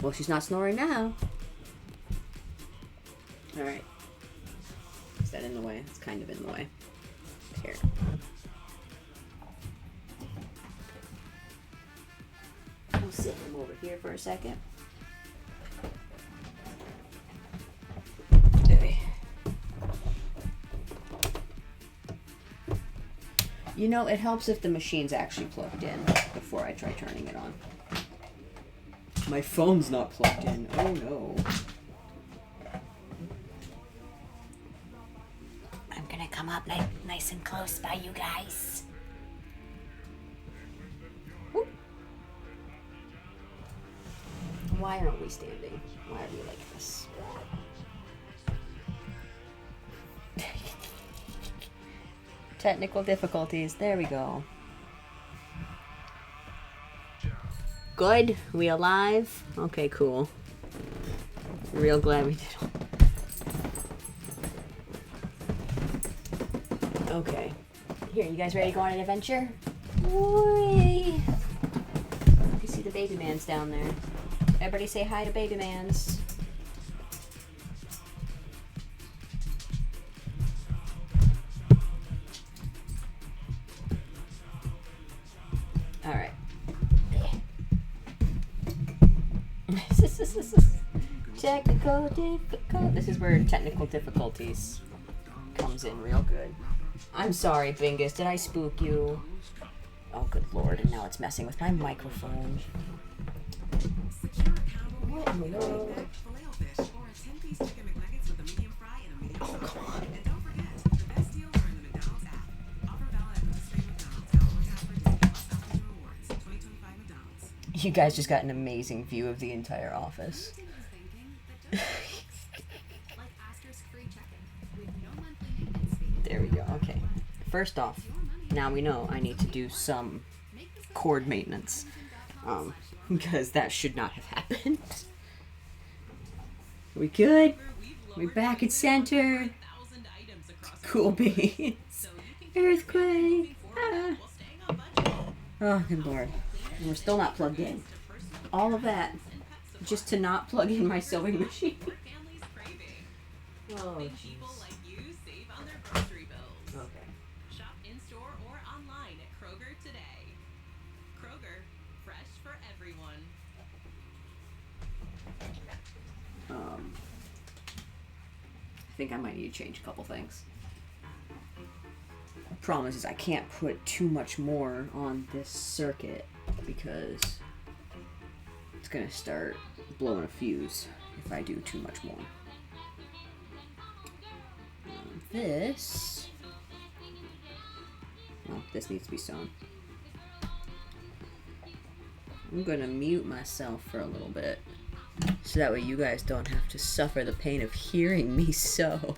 Well, she's not snoring now. Alright. Is that in the way? It's kind of in the way. Here. I'll sit him over here for a second. Okay. You know, it helps if the machine's actually plugged in before I try turning it on. My phone's not plugged in. Oh no. I'm gonna come up nice and close by you guys. Whoop. Why aren't we standing? Why are we like this? Technical difficulties. There we go. Good? We alive? Okay, cool. Real glad we did. Okay. Here, you guys ready to go on an adventure? Whee! You see the baby mans down there. Everybody say hi to baby mans. Alright. Technical difficult. This is where technical difficulties comes in real good. I'm sorry, Bingus. Did I spook you? Oh, good lord. And now it's messing with my microphone.
Secure accountable with a big Filet-O-Fish or a 10-piece chicken McNuggets with a medium fry and a medium sauce. And don't forget, the best deals are in the McDonald's app. Offer valid at participating McDonald's. Hours half per day. Plus South Rewards. 2025 McDonald's.
You guys just got an amazing view of the entire office.
Like asterisk free check-in with no monthly maintenance fee.
There we go. Okay. First off, now we know I need to do some cord maintenance. Because that should not have happened. We good? We're back at center. Cool beans. Earthquake. Ah. Oh, good lord. And we're still not plugged in. All of that just to not plug in my sewing machine. Oh,
People like you save on their grocery bills.
okay.
Shop in-store or online at Kroger today. Kroger, fresh for everyone.
I think I might need to change a couple things. Problem is I can't put too much more on this circuit because it's gonna start blowing a fuse if I do too much more. This needs to be sewn. I'm gonna mute myself for a little bit so that way you guys don't have to suffer the pain of hearing me sew.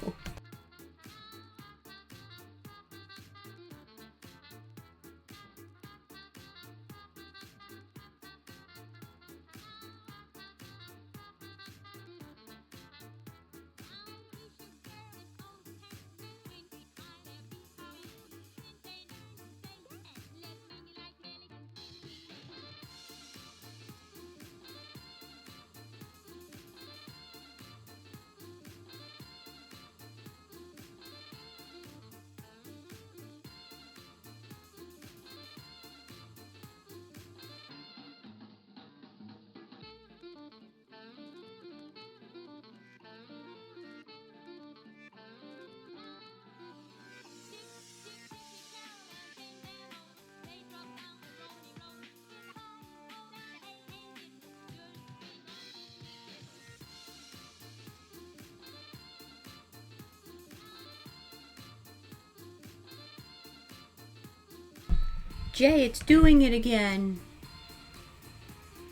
Jay, it's doing it again.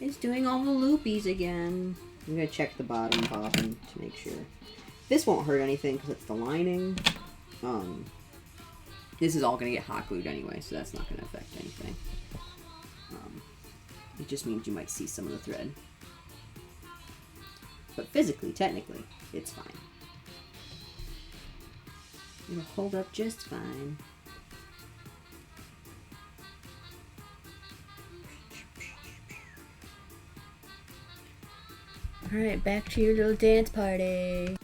It's doing all the loopies again. I'm gonna check the bottom bobbin to make sure. This won't hurt anything because it's the lining. This is all gonna get hot glued anyway, so that's not gonna affect anything. It just means you might see some of the thread. But physically, technically, it's fine. It'll hold up just fine. Alright, back to your little dance party.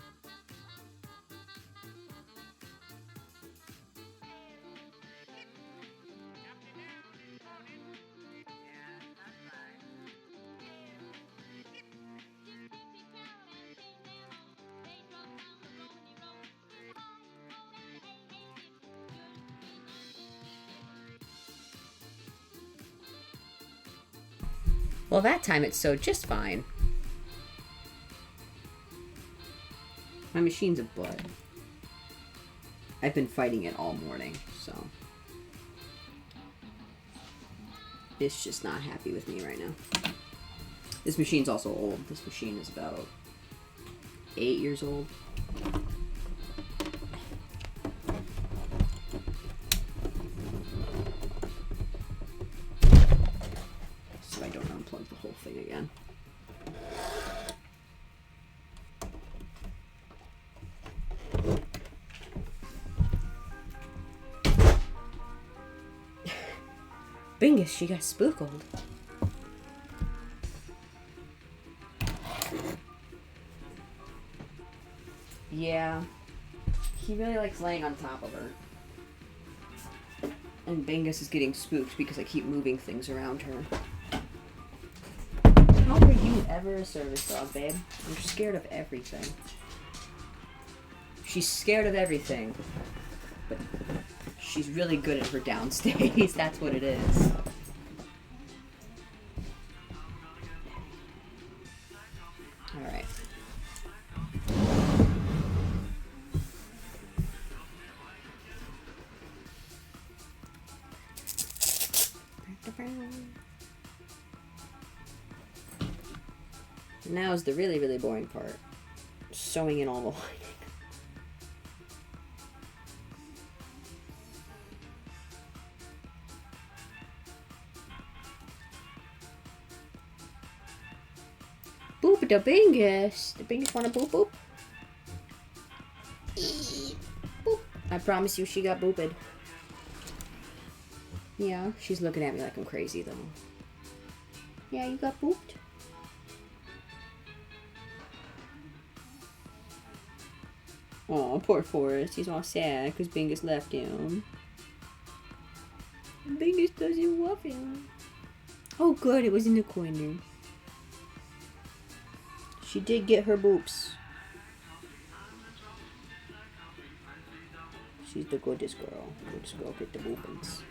Well, that time it sewed just fine. My machine's a butt. I've been fighting it all morning, so it's just not happy with me right now. This machine's also old. This machine is about 8 years old. So I don't unplug the whole thing again. Bingus, she got spooked. Yeah. He really likes laying on top of her. And Bingus is getting spooked because I keep moving things around her. How are you ever a service dog, babe? You're scared of everything. She's scared of everything. But she's really good at her downstays. That's what it is. Alright. Now is the really, really boring part. Sewing in all the lining. Boop the Bingus. The Bingus wanna boop boop? Boop. I promise you she got booped. Yeah, she's looking at me like I'm crazy though. Yeah, you got booped? Oh, poor Forrest. He's all sad because Bingus left him. Bingus doesn't love him. Oh, good. It was in the corner. She did get her boops. She's the goodest girl. Goodest girl get the boopins.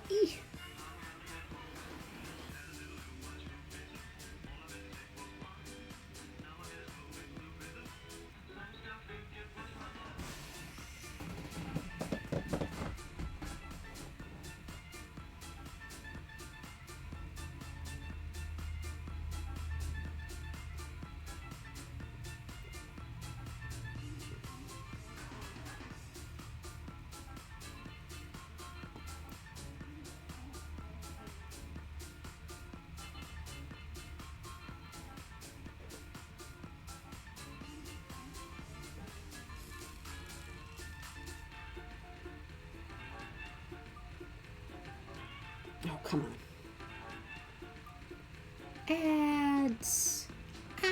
Eeh. Oh, come on. Ads. Ah.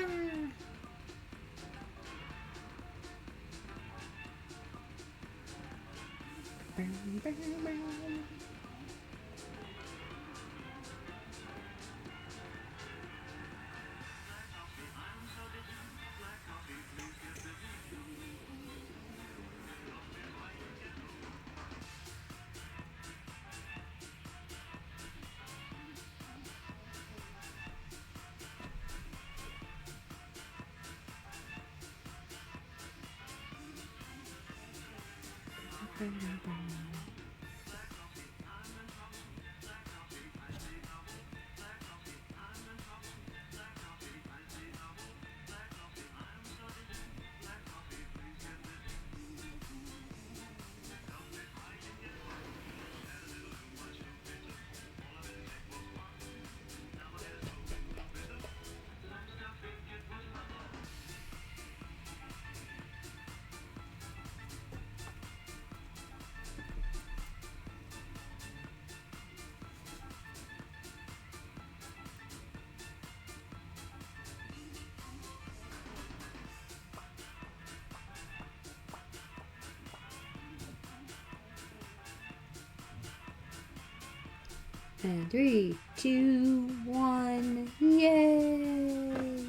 And 3, 2, 1, yay!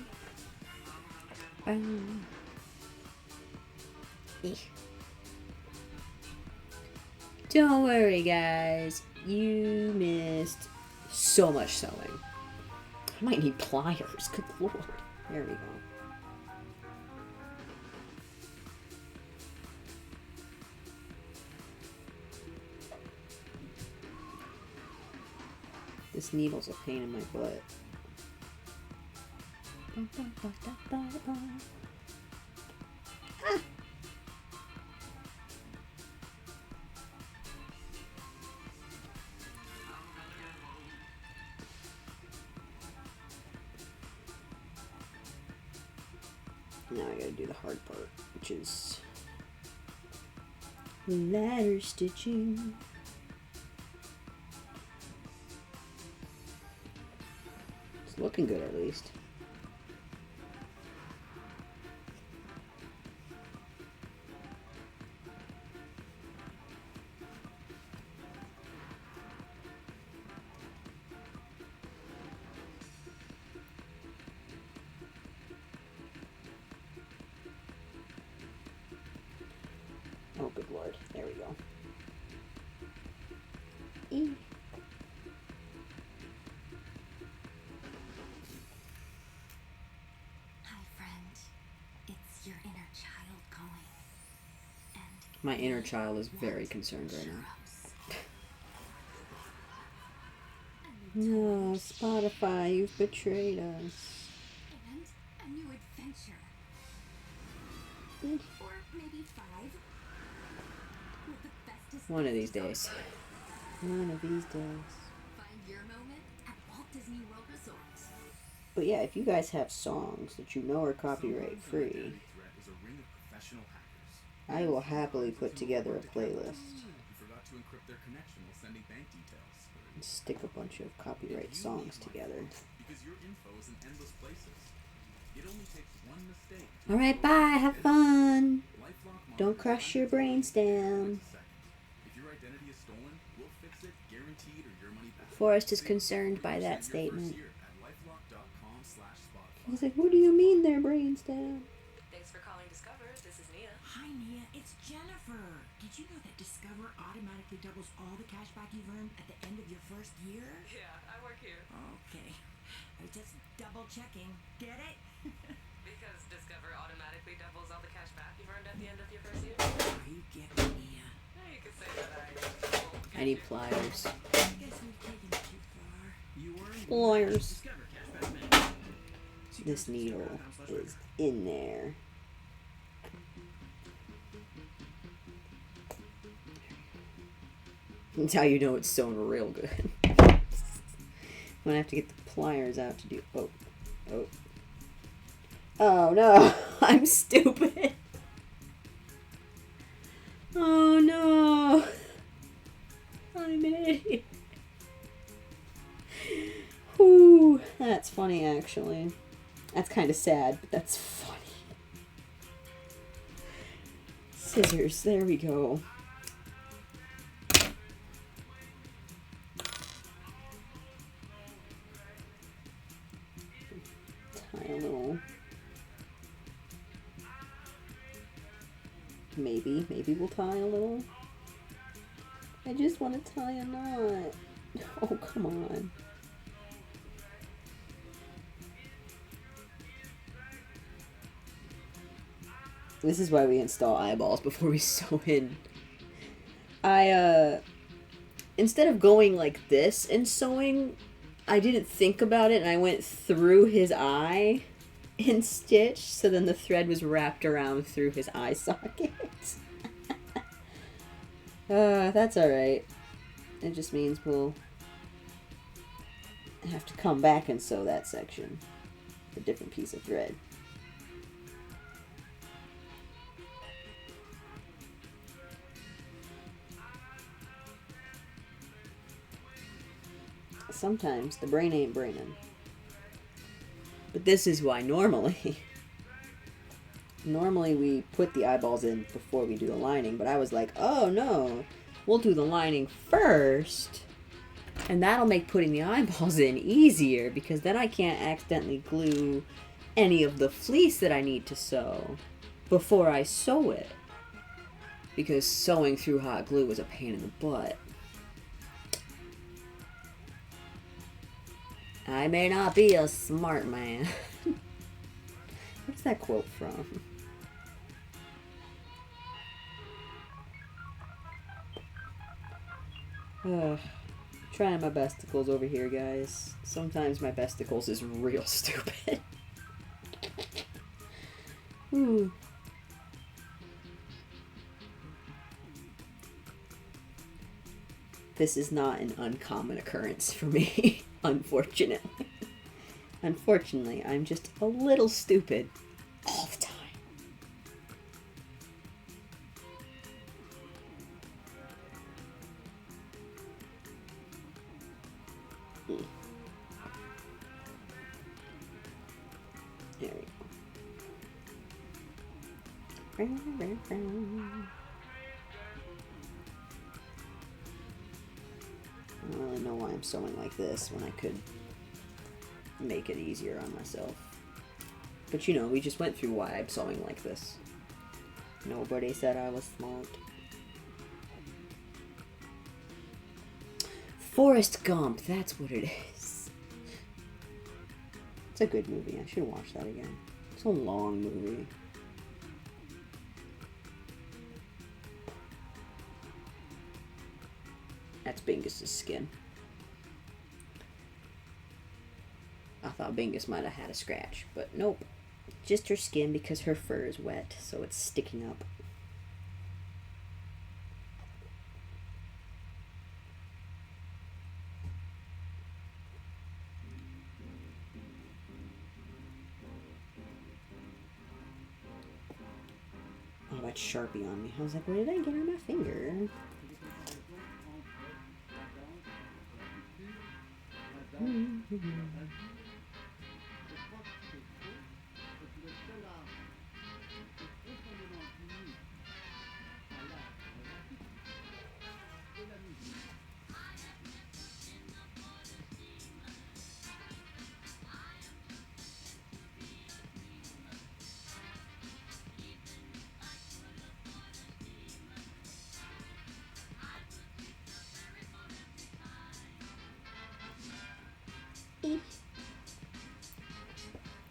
Don't worry, guys. You missed so much sewing. I might need pliers. Good lord. There we go. This needle's a pain in my butt. gotta do the hard part, which is ladder stitching. It's looking good at least. Oh, good lord. There we go. E.
Hi, friend. It's your inner child calling. And
My inner child is very concerned right now. No, Spotify, you've betrayed us.
And a new adventure. Or maybe 5. With the bestest
One of these days. One of these days.
Find your moment at Walt Disney World Resort.
But yeah, if you guys have songs that you know are copyright free,
Identity threat is a ring of professional hackers.
I will happily put together a playlist
You forgot to encrypt their connection while sending bank details.
and stick a bunch of copyright songs together.
Because your info is in endless places. It only takes one mistake to
Alright,
expose
bye, have fun.
LifeLock
Don't
monitors
crush your
hundreds of
brainstem.
millions of seconds. If your identity is stolen, we'll fix it, guaranteed, or your money back.
Forrest is concerned by that
Save your
statement.
first year at lifelock.com/Spotify.
He's like, what do you mean their brainstem?
Thanks for calling Discover. This is Nia.
Hi, Nia. It's Jennifer. Did you know that Discover automatically doubles all the cash back you've earned at the end of your first year?
Yeah, I work here.
Okay. I was just double checking. Get it?
Because Discover automatically doubles all the cash back you've earned at the end of your first year.
Are you getting me, Nia?
Yeah, you could say that
I need pliers.
I guess we've taken it too far.
You earned
Pliers.
Discover cashback benefits. See
This
terms at
needle
discover.com/record.
is in there. That's how you know it's sewn real good. I'm gonna have to get the pliers out to do. Oh. Oh no! I'm stupid! Oh no! I'm an idiot. Whew, that's funny actually. That's kind of sad, but that's funny. Scissors, there we go. Tie a little. Maybe we'll tie a little. I just want to tie a knot. Oh, come on. This is why we install eyeballs before we sew in. Instead of going like this and sewing, I didn't think about it and I went through his eye and stitched, so then the thread was wrapped around through his eye socket. That's alright. It just means we'll have to come back and sew that section. A different piece of thread. Sometimes the brain ain't braining. But this is why normally we put the eyeballs in before we do the lining, but I was like, oh no, we'll do the lining first, and that'll make putting the eyeballs in easier, because then I can't accidentally glue any of the fleece that I need to sew before I sew it, because sewing through hot glue is a pain in the butt. I may not be a smart man. What's that quote from? Trying my besticles over here, guys. Sometimes my besticles is real stupid. Ooh. This is not an uncommon occurrence for me, unfortunately. Unfortunately, I'm just a little stupid all the time. There we go. I don't really know why I'm sewing like this when I could make it easier on myself. But you know, we just went through why I'm sewing like this. Nobody said I was smart. Forrest Gump, that's what it is. It's a good movie. I should watch that again. It's a long movie. That's Bingus's skin. I thought Bingus might have had a scratch, but nope. Just her skin because her fur is wet, so it's sticking up. Oh, that Sharpie on me. I was like, what did I get on my finger?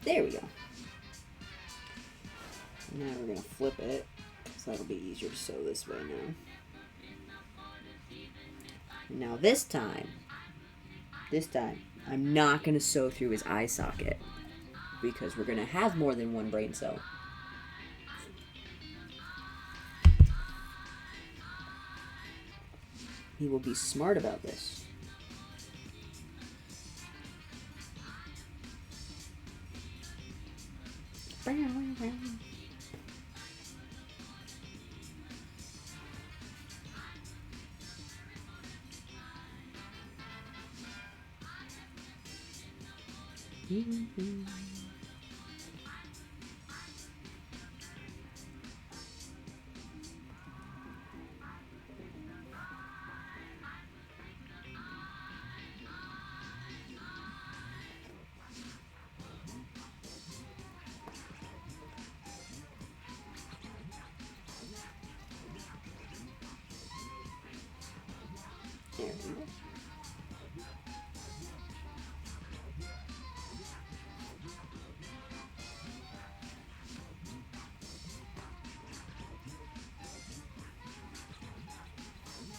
There we go. Now we're going to flip it, because that'll be easier to sew this way now. Now this time, I'm not going to sew through his eye socket, because we're going to have more than one brain cell. He will be smart about this. There we go.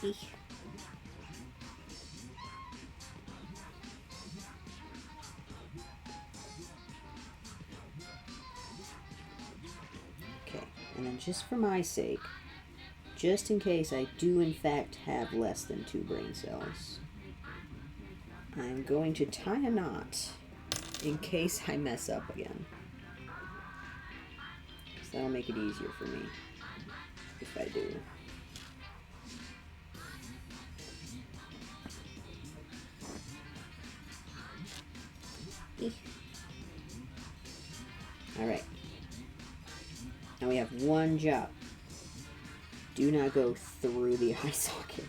Eesh. Okay, and then just for my sake, just in case I do in fact have less than 2 brain cells, I'm going to tie a knot in case I mess up again. Because that'll make it easier for me if I do. Alright. Now we have one job. Do not go through the eye socket.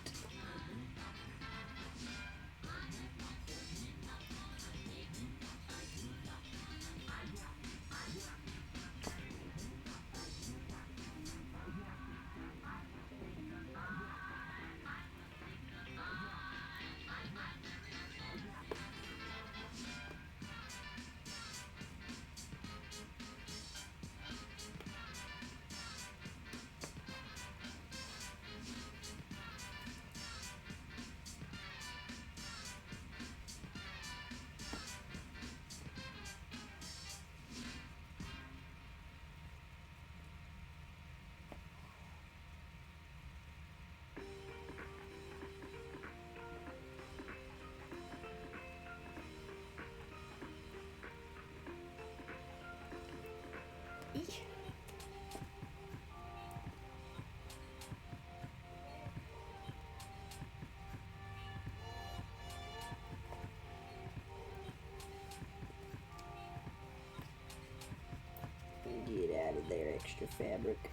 fabric.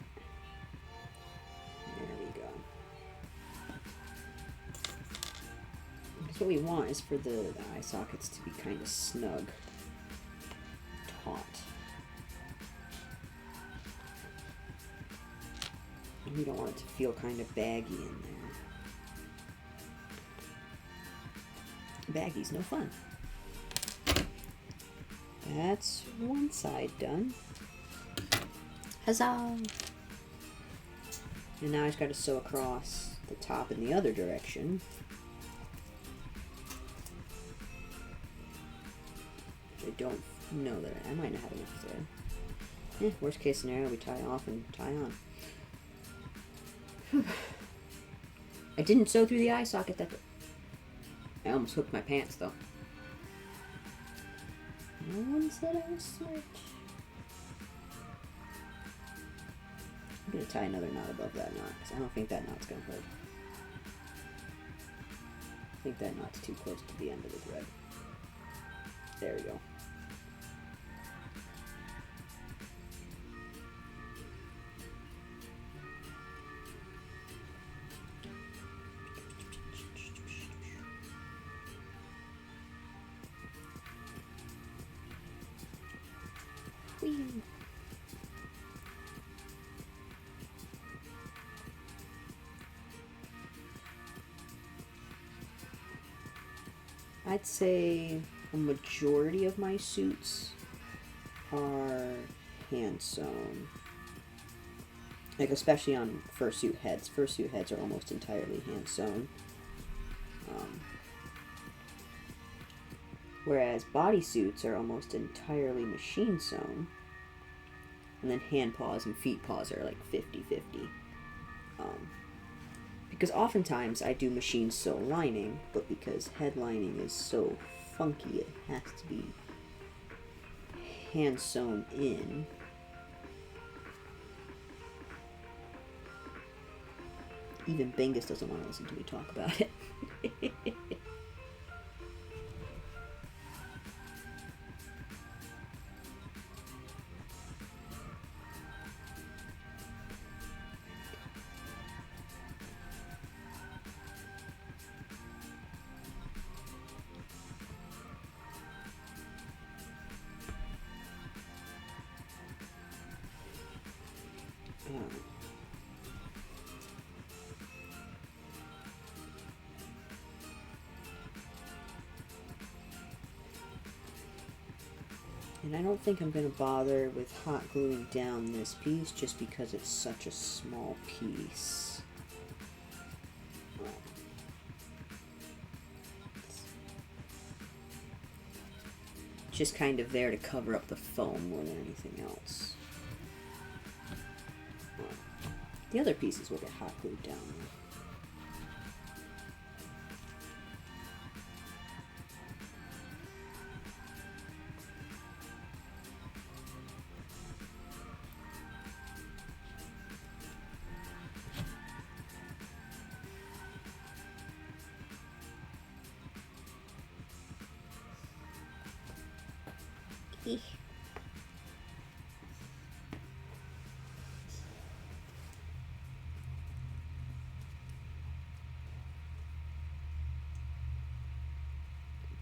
There we go. Because what we want is for the eye sockets to be kind of snug, taut. And we don't want it to feel kind of baggy in there. Baggy's no fun. That's one side done. Huzzah! And now I just got to sew across the top in the other direction. I don't know that I might not have enough thread. Worst case scenario, we tie off and tie on. I didn't sew through the eye socket. I almost hooked my pants though. No one said I was smart. I'm going to tie another knot above that knot, because I don't think that knot's going to hold. I think that knot's too close to the end of the thread. There we go. Whee! I'd say a majority of my suits are hand sewn. Like, especially on fursuit heads. Fursuit heads are almost entirely hand sewn. Whereas bodysuits are almost entirely machine sewn. And then hand paws and feet paws are like 50-50. Because oftentimes I do machine sew lining, but because head lining is so funky, it has to be hand sewn in. Even Bingus doesn't want to listen to me talk about it. And I don't think I'm going to bother with hot gluing down this piece just because it's such a small piece. It's just kind of there to cover up the foam more than anything else. The other pieces will get hot glued down. Eek.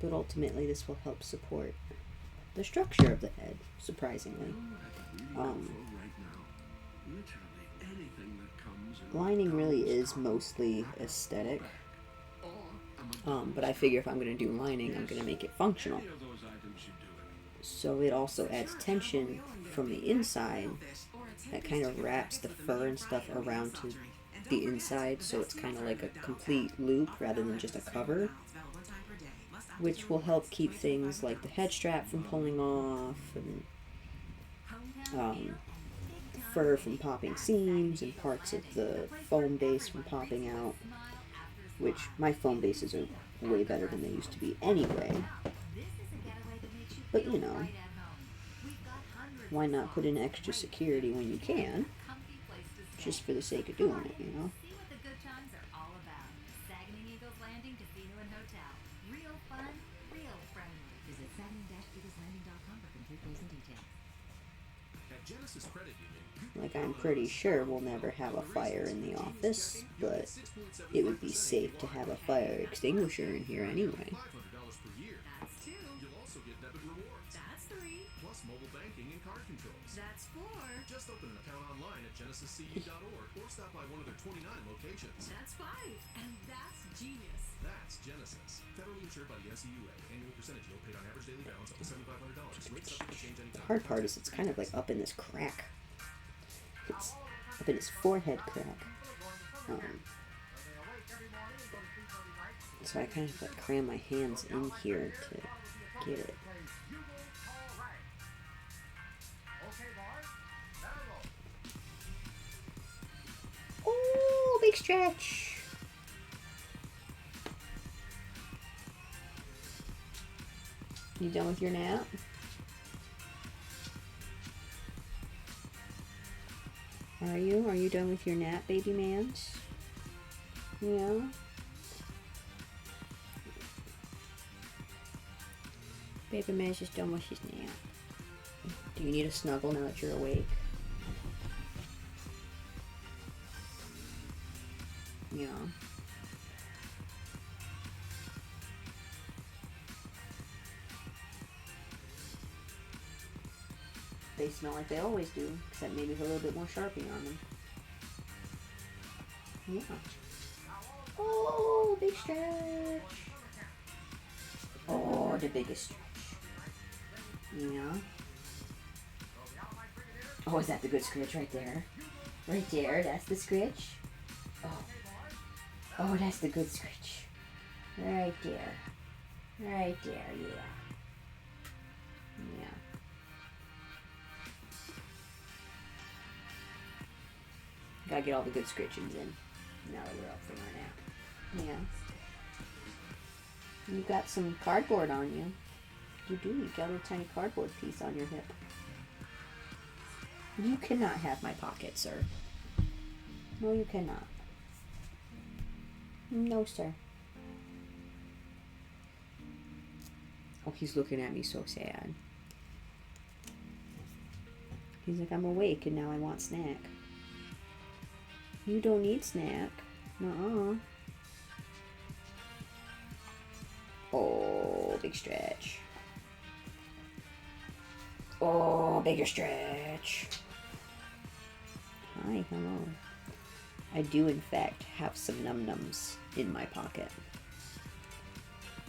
But ultimately this will help support the structure of the head, surprisingly. Lining really is mostly aesthetic. But I figure if I'm going to do lining, I'm going to make it functional. So it also adds tension from the inside that kind of wraps the fur and stuff around to the inside, so it's kind of like a complete loop rather than just a cover, which will help keep things like the head strap from pulling off and fur from popping seams and parts of the foam base from popping out, which my foam bases are way better than they used to be anyway. But you know, why not put in extra security when you can, just for the sake of doing it, you know?
See what the good times are all about. Saguenay Eagles Landing Casino and Hotel. Real fun, real friendly. Visit saguenay-eagleslanding.com for complete rules and details.
At
At Genesis Credit Union,
Like, I'm pretty sure we'll never have a fire in the office, but it would be safe to have a fire extinguisher in here anyway.
$500 per year.
That's 2.
You'll also get debit rewards,
That's 3.
plus mobile banking and card controls.
That's 4.
Just open an account online at genesiscu.org or stop by one of their 29 locations.
That's 5. And that's genius.
That's Genesis. Federally insured by the NCUA. Annual percentage yield paid on average daily balance up to $7,500. Rates subject to change anytime.
The hard part is it's kind of like up in this crack. It's up in his forehead crack. So I kind of like cram my hands in here to get it. Oh, big stretch. You done with your nap? Are you? Are you done with your nap, baby mans? Yeah? Baby man's just done with his nap. Do you need a snuggle now that you're awake? Yeah. They smell like they always do, except maybe with a little bit more Sharpie on them. Yeah. Oh, big stretch. Oh, the biggest stretch. Yeah. Oh, is that the good scratch right there? Right there, that's the scratch. Oh. Oh, that's the good scratch. Right there. Right there, yeah. Yeah. Gotta get all the good scritchings in now that we're up for our nap. Yeah. You got some cardboard on you. You do. You got a little tiny cardboard piece on your hip. You cannot have my pocket, sir. No, you cannot. No, sir. Oh, he's looking at me so sad. He's like, I'm awake and now I want snack. You don't need snack. Nuh-uh. Oh, big stretch. Oh, bigger stretch. Hi, hello. I do, in fact, have some num-nums in my pocket.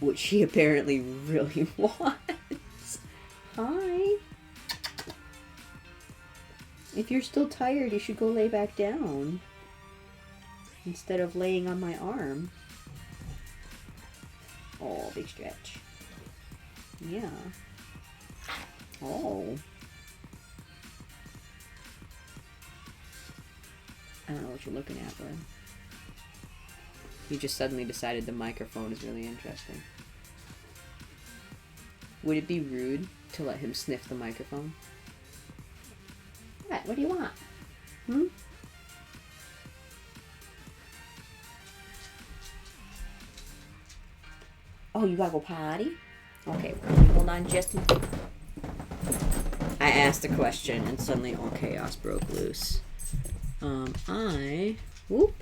Which he apparently really wants. Hi. If you're still tired, you should go lay back down. Instead of laying on my arm. Oh, big stretch. Yeah. Oh. I don't know what you're looking at, but you just suddenly decided the microphone is really interesting. Would it be rude to let him sniff the microphone? What? What do you want? Hmm? Oh, you gotta go potty? Okay, hold on just a minute. I asked a question and suddenly all chaos broke loose. Whoop.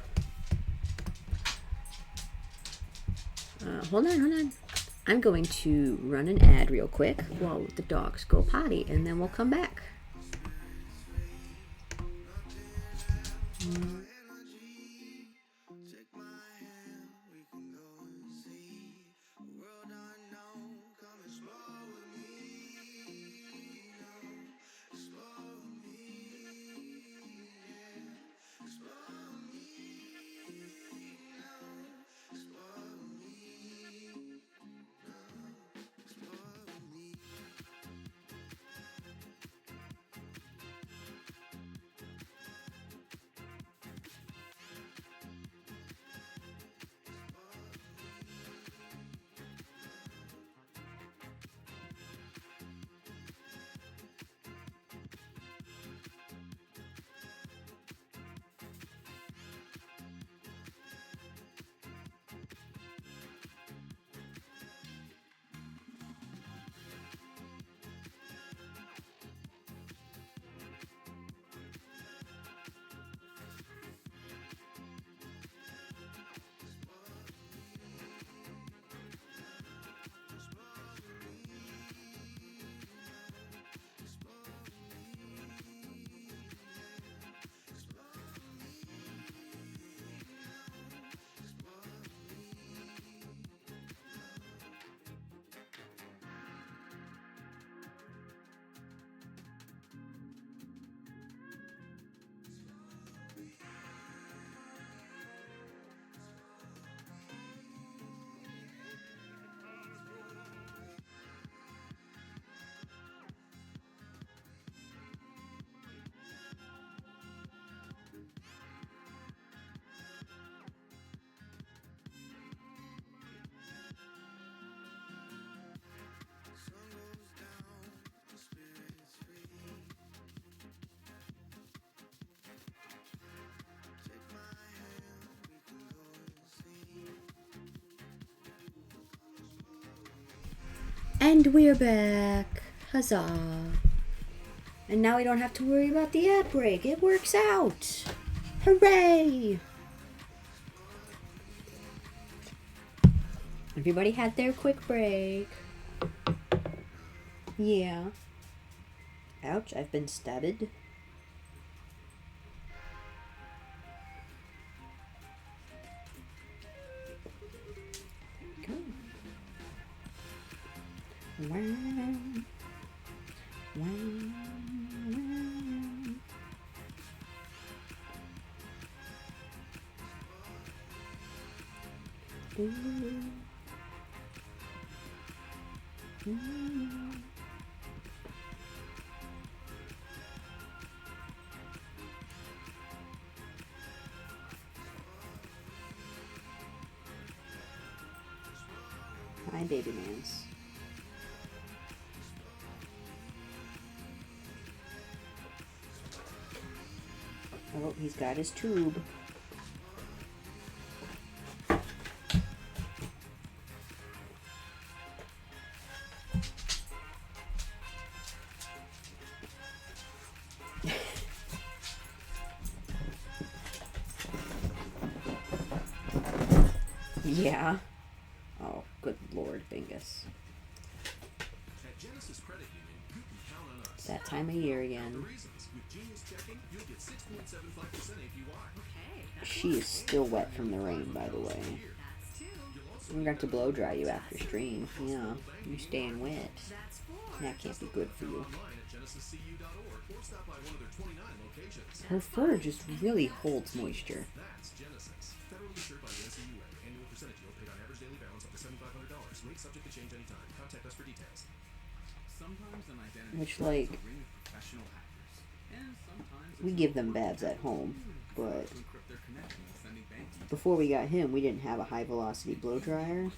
Hold on. I'm going to run an ad real quick while the dogs go potty and then we'll come back. And we're back. Huzzah. And now we don't have to worry about the ad break. It works out. Hooray! Everybody had their quick break. Yeah. Ouch, I've been stabbed. Go. Wow. Wow. Ooh. Ooh. Hi, baby mans. Oh, he's got his tube. Yeah. Oh, good Lord, Bingus.
At Genesis Credit Union, you can count on us.
It's that time of year again.
Reasons. With Genius Checking, you'll get 6.75% APY.
Okay, that's
She is still wet from the rain, by the way.
that's two.
I'm going to blow dry you after stream. Yeah, you're staying wet.
That's four.
That can't be good for you.
Online at genesiscu.org or stop by one of their 29 locations.
Her fur just really holds moisture.
That's Genesis. Federally insured by the NCUA. Annual percentage yield paid on average daily balance up to $7,500. Rate subject to change anytime. Contact us for details.
Sometimes an identity
Which,
theft
like,
is a ring of professional hackers, and sometimes
we
it's
give
a
them
corporate
babs at
attacker
home, but
to encrypt their connection while sending bank details.
before we got him, we didn't have a high velocity blow dryer,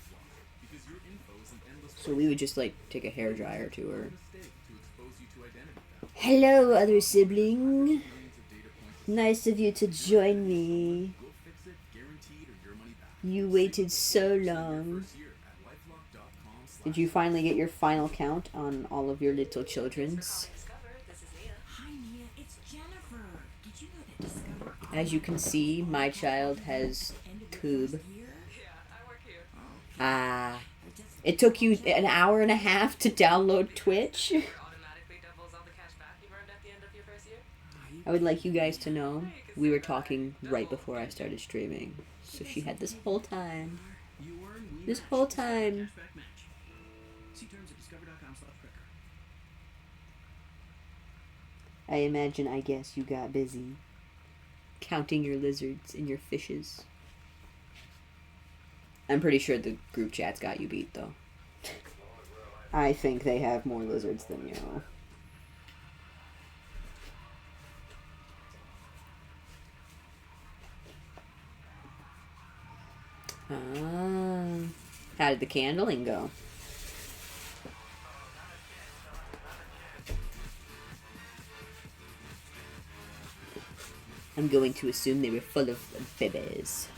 Because your info is an endless
so we would just like take a hair dryer to her.
mistake to expose you to identity theft.
Hello, other sibling.
Millions of data points.
Nice of you to join me.
We'll fix it, guaranteed, or your money back.
You waited so long.
First year at lifelock.com/.
Did you finally get your final count on all of your little children's?
Hi, Nia. It's Jennifer. Did you know that Discover
As you can see, my child has tube. Ah. It took you an hour and a half to download Twitch? I would like you guys to know we were talking right before I started streaming. So she had this whole time.
You earn Wii
This
Match
whole
plus
time.
cashback match. See terms at discover.com/quicker.
I imagine, I guess, you got busy counting your lizards and your fishes. I'm pretty sure the group chat's got you beat, though. I think they have more lizards than you. Ah, how did the candling go? I'm going to assume they were full of babies.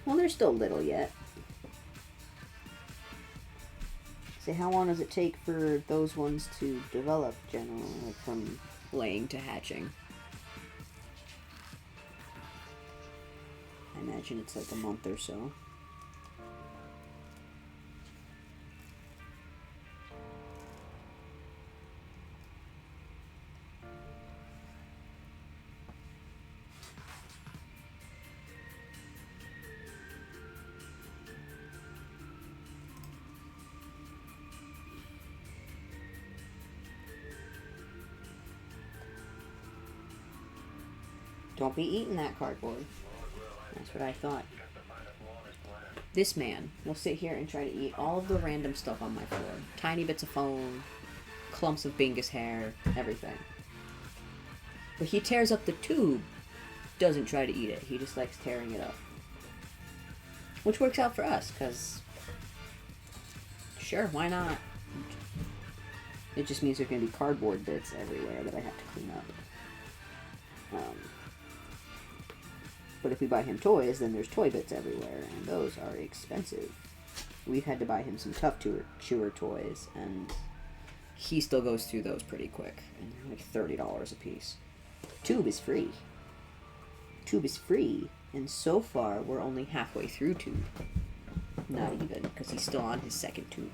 Well, they're still little yet. So how long does it take for those ones to develop generally, like from laying to hatching? I imagine it's like a month or so. Don't be eating that cardboard. That's what I thought. This man will sit here and try to eat all of the random stuff on my floor. Tiny bits of foam, clumps of Bingus hair, everything. But he tears up the tube. Doesn't try to eat it. He just likes tearing it up. Which works out for us, because... Sure, why not? It just means there's going to be cardboard bits everywhere that I have to clean up. But if we buy him toys, then there's toy bits everywhere, and those are expensive. We've had to buy him some Tough Chewer toys, and he still goes through those pretty quick. And they're like $30 a piece. Tube is free. Tube is free, and so far we're only halfway through Tube. Not even, because he's still on his second tube.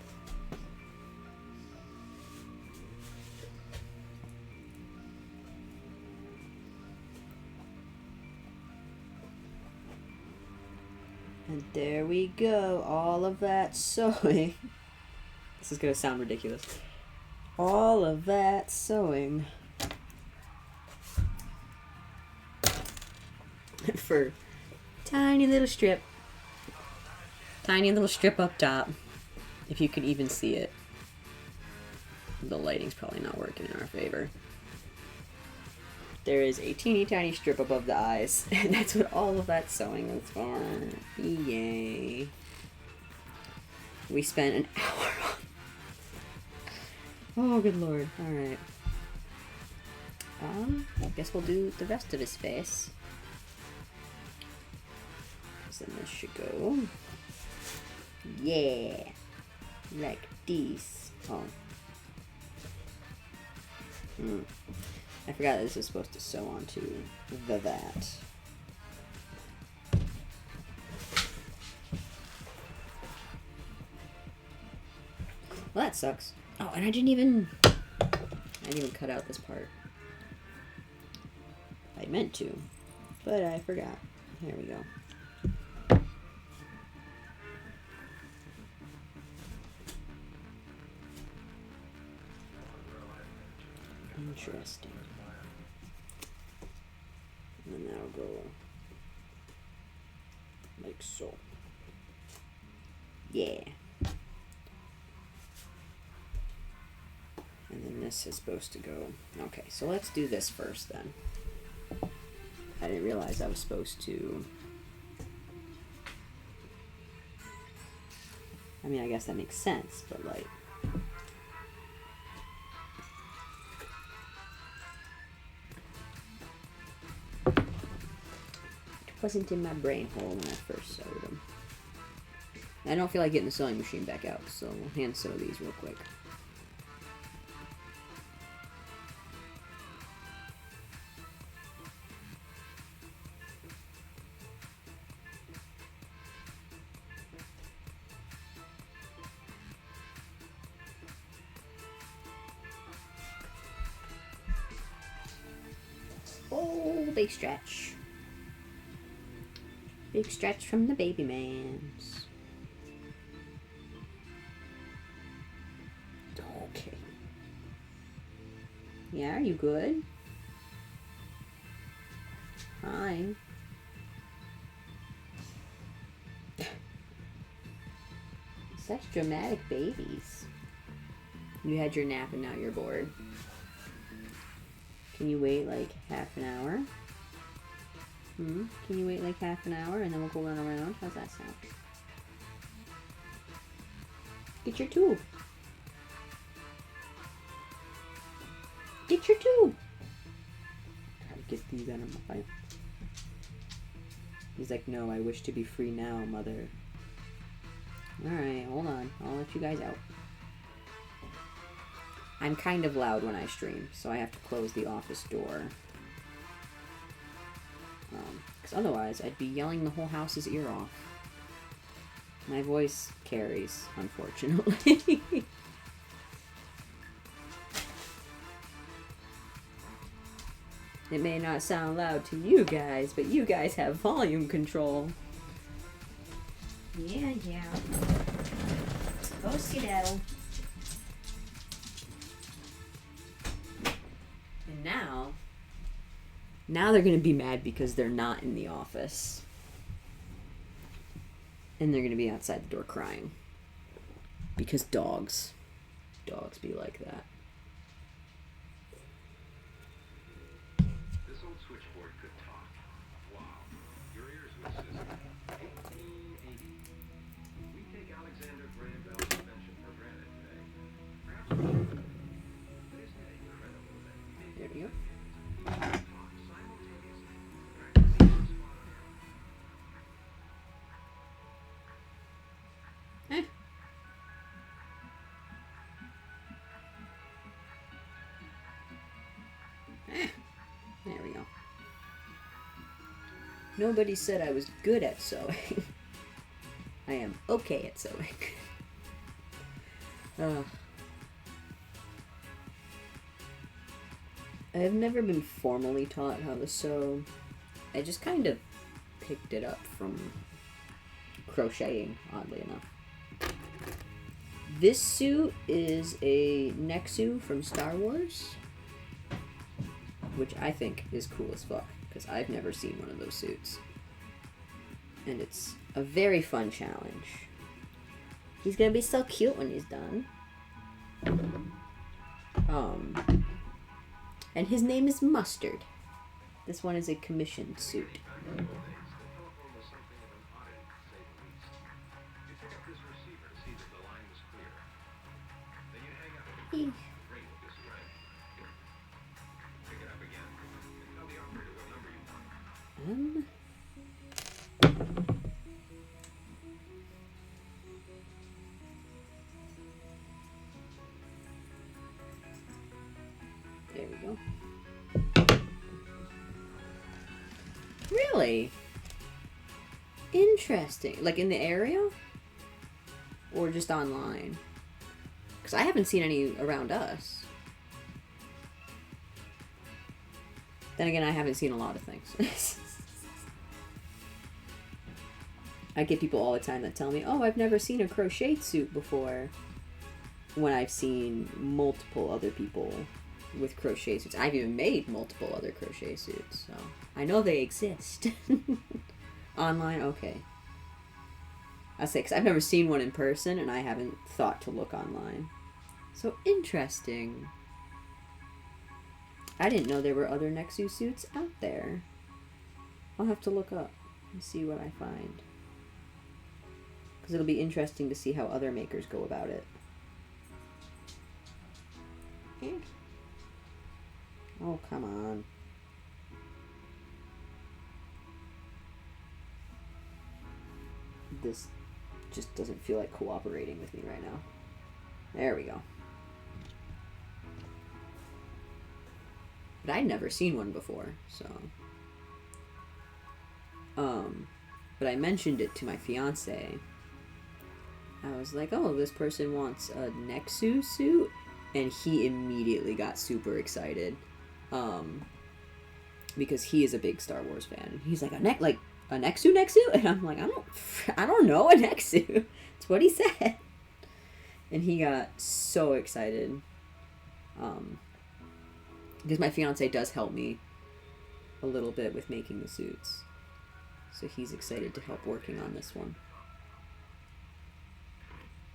And there we go, all of that sewing. This is gonna sound ridiculous. All of that sewing. For tiny little strip. Tiny little strip up top. If you can even see it. The lighting's probably not working in our favor. There is a teeny tiny strip above the eyes, and that's what all of that sewing is for. Yay. We spent an hour on... Oh, good lord. Alright. I guess we'll do the rest of his face. So then this should go... Yeah. Like this. Oh. I forgot this is supposed to sew onto that. Well, that sucks. Oh, and I didn't even cut out this part. I meant to, but I forgot. Here we go. Interesting. And then that'll go like so. Yeah. And then this is supposed to go. Okay, so let's do this first then. I didn't realize I was supposed to. I mean, I guess that makes sense, but like. Wasn't in my brain hole when I first sewed them. I don't feel like getting the sewing machine back out, so we'll hand sew these real quick. Oh, big stretch. Big stretch from the baby mans. Okay. Yeah, are you good? Fine. Such dramatic babies. You had your nap and now you're bored. Can you wait like half an hour? Can you wait like half an hour and then we'll go run around? How's that sound? Get your tube. Get your tube. Gotta get these out of my fight. He's like, no, I wish to be free now, mother. Alright, hold on. I'll let you guys out. I'm kind of loud when I stream, so I have to close the office door. Because otherwise, I'd be yelling the whole house's ear off. My voice carries, unfortunately. It may not sound loud to you guys, but you guys have volume control. Yeah. Go skedaddle. And now they're going to be mad because they're not in the office. And they're going to be outside the door crying. Because dogs be like that. Nobody said I was good at sewing. I am okay at sewing. I have never been formally taught how to sew. I just kind of picked it up from crocheting, oddly enough. This suit is a Nexu from Star Wars, which I think is cool as fuck, because I've never seen one of those suits. And it's a very fun challenge. He's gonna be so cute when he's done. And his name is Mustard. This one is a commissioned suit. There we go. Really? Interesting. Like in the area? Or just online? Because I haven't seen any around us. Then again, I haven't seen a lot of things. I get people all the time that tell me, oh, I've never seen a crocheted suit before. When I've seen multiple other people with crochet suits. I've even made multiple other crochet suits, so I know they exist. Online, okay. I say, because I've never seen one in person, and I haven't thought to look online. So interesting. I didn't know there were other Nexu suits out there. I'll have to look up and see what I find. Because it'll be interesting to see how other makers go about it. Oh, come on. This just doesn't feel like cooperating with me right now. There we go. But I'd never seen one before, so... But I mentioned it to my fiance. I was like, oh, this person wants a Nexu suit? And he immediately got super excited. Because he is a big Star Wars fan. He's like, a Nexu? And I'm like, I don't know a Nexu. That's what he said. And he got so excited. Because my fiance does help me a little bit with making the suits. So he's excited to help working on this one.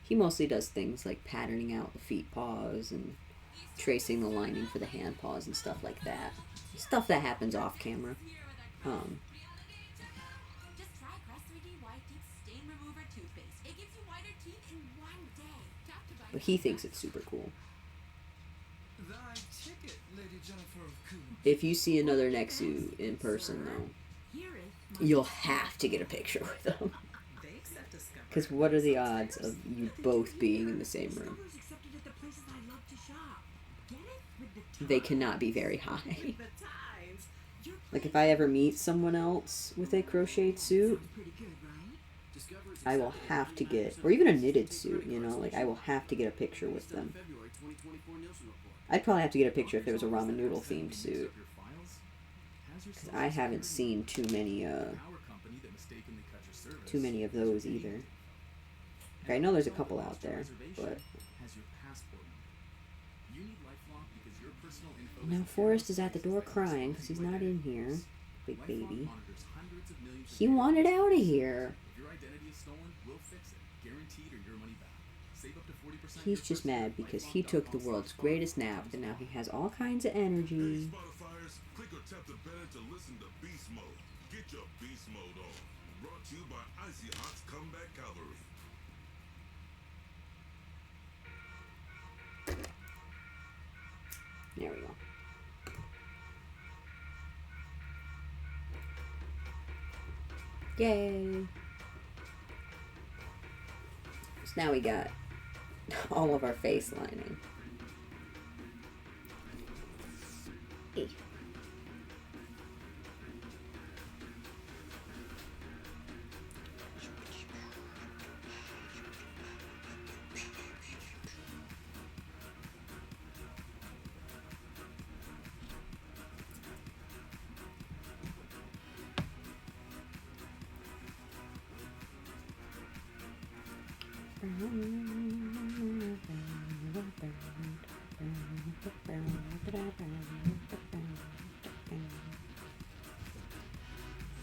He mostly does things like patterning out the feet paws and tracing the lining for the hand paws and stuff like that. Stuff that happens off camera.
Just try Crest 3D White Teeth Stain Remover Toothpaste. It gives you whiter teeth in 1 day. Tap to buy.
But he thinks it's super cool.
Thy ticket, Lady Jennifer of Coon.
If you see another Nexu in person, though, you'll have to get a picture with them. Because what are the odds of you both being in the same room? They cannot be very high. Like, if I ever meet someone else with a crocheted suit, I will have to get, or even a knitted suit, you know, like, I will have to get a picture with them. I'd probably have to get a picture if there was a ramen noodle themed suit. Because I haven't seen too many of those either. I know there's a couple out there, but... Now Forrest is at the door crying because he's not in here. Big baby. He wanted out of here. He's just mad because he took the world's greatest nap and now he has all kinds of energy.
Click or tap the button to listen to Beast Mode. Get your Beast Mode on. Brought to you by Icy Hot's Comeback Cavalry.
There we go. Yay! So now we got all of our face lining. Hey.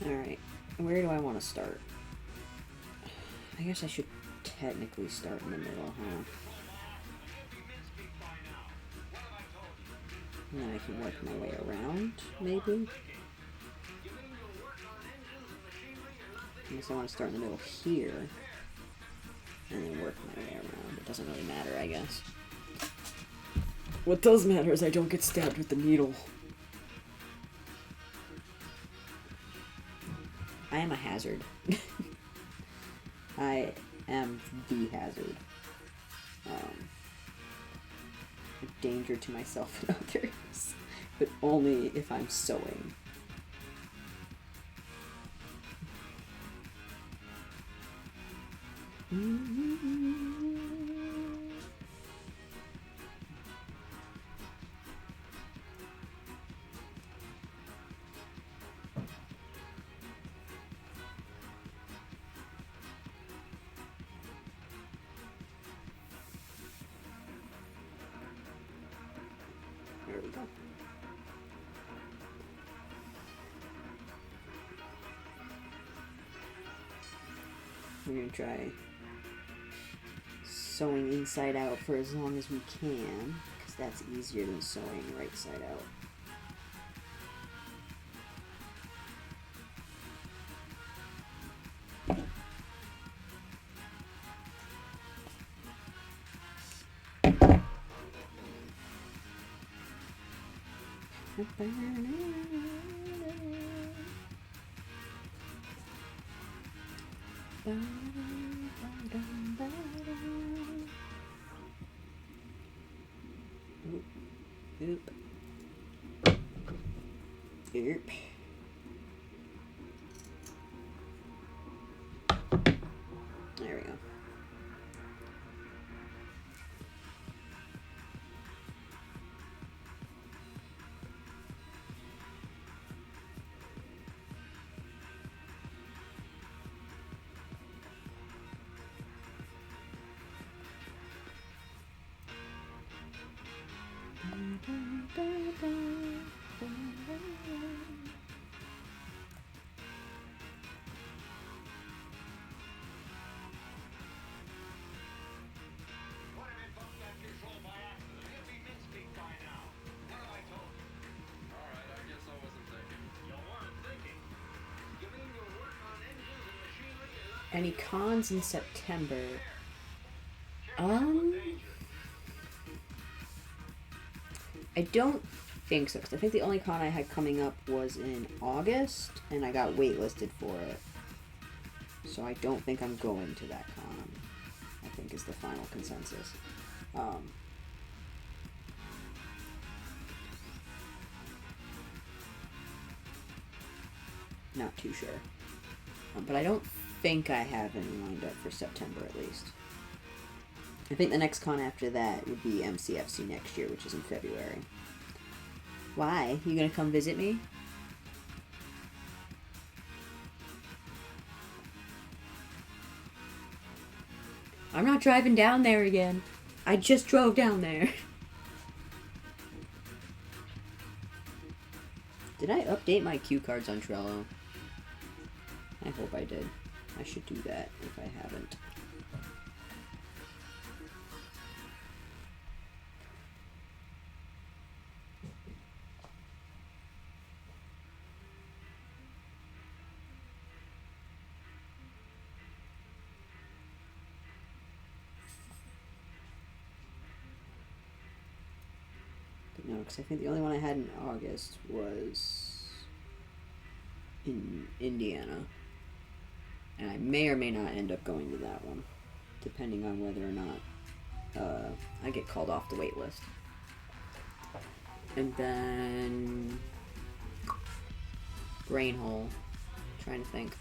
Alright, where do I want to start? I guess I should technically start in the middle, huh? And then I can work my way around, maybe? I guess I want to start in the middle here, and then work my way around. It doesn't really matter, I guess. What does matter is I don't get stabbed with the needle. I am a hazard. I am the hazard. A danger to myself and others. But only if I'm sewing. There we go. We're gonna try sewing inside out for as long as we can, because that's easier than sewing right side out. Oop. Oop. There we go. Any cons in September? I don't think so, because I think the only con I had coming up was in August, and I got waitlisted for it. So I don't think I'm going to that con, I think is the final consensus. Not too sure. But I don't think I have any lined up for September, at least. I think the next con after that would be MCFC next year, which is in February. Why? You gonna come visit me? I'm not driving down there again. I just drove down there. Did I update my cue cards on Trello? I hope I did. I should do that if I haven't. But no, because I think the only one I had in August was in Indiana. And I may or may not end up going to that one, depending on whether or not I get called off the wait list. And then Brain Hole. Trying to think.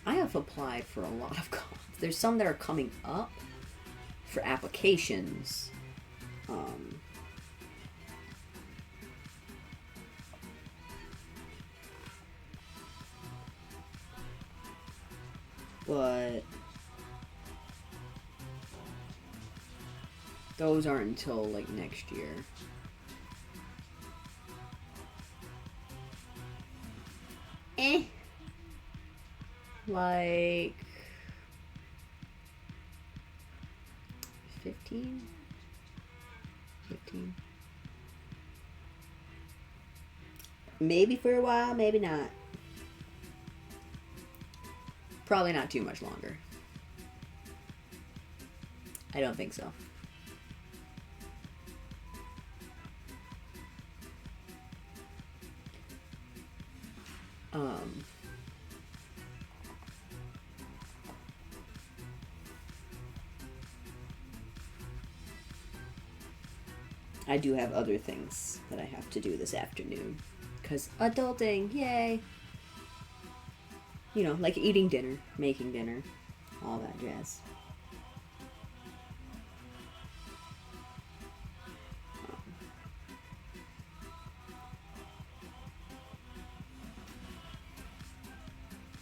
I have applied for a lot of cons. There's some that are coming up for applications. But those aren't until like next year. Like 15? Maybe for a while, maybe not. Probably not too much longer. I don't think so. I do have other things that I have to do this afternoon. Because adulting, yay! You know, like eating dinner, making dinner, all that jazz.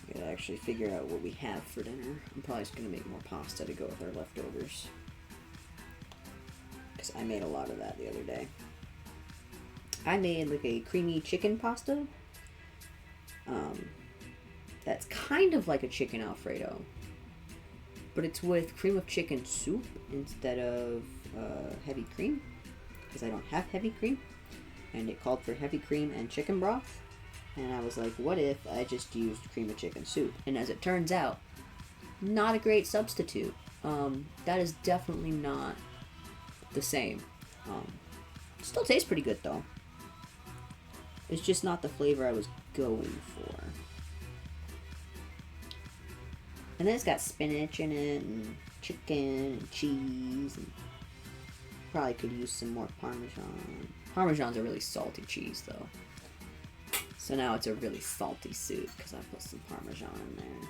I gotta actually figure out what we have for dinner. I'm probably just gonna make more pasta to go with our leftovers. Because I made a lot of that the other day. I made like a creamy chicken pasta. That's kind of like a chicken Alfredo, but it's with cream of chicken soup instead of heavy cream, because I don't have heavy cream, and it called for heavy cream and chicken broth, and I was like, what if I just used cream of chicken soup? And as it turns out, not a great substitute. That is definitely not the same. Still tastes pretty good though. It's just not the flavor I was going for. And then it's got spinach in it, and chicken, and cheese, and probably could use some more Parmesan. Parmesan's a really salty cheese, though. So now it's a really salty soup, because I put some Parmesan in there.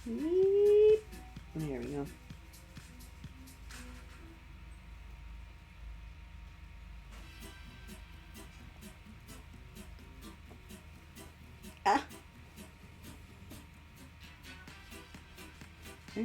Weep. There we go. Ah. There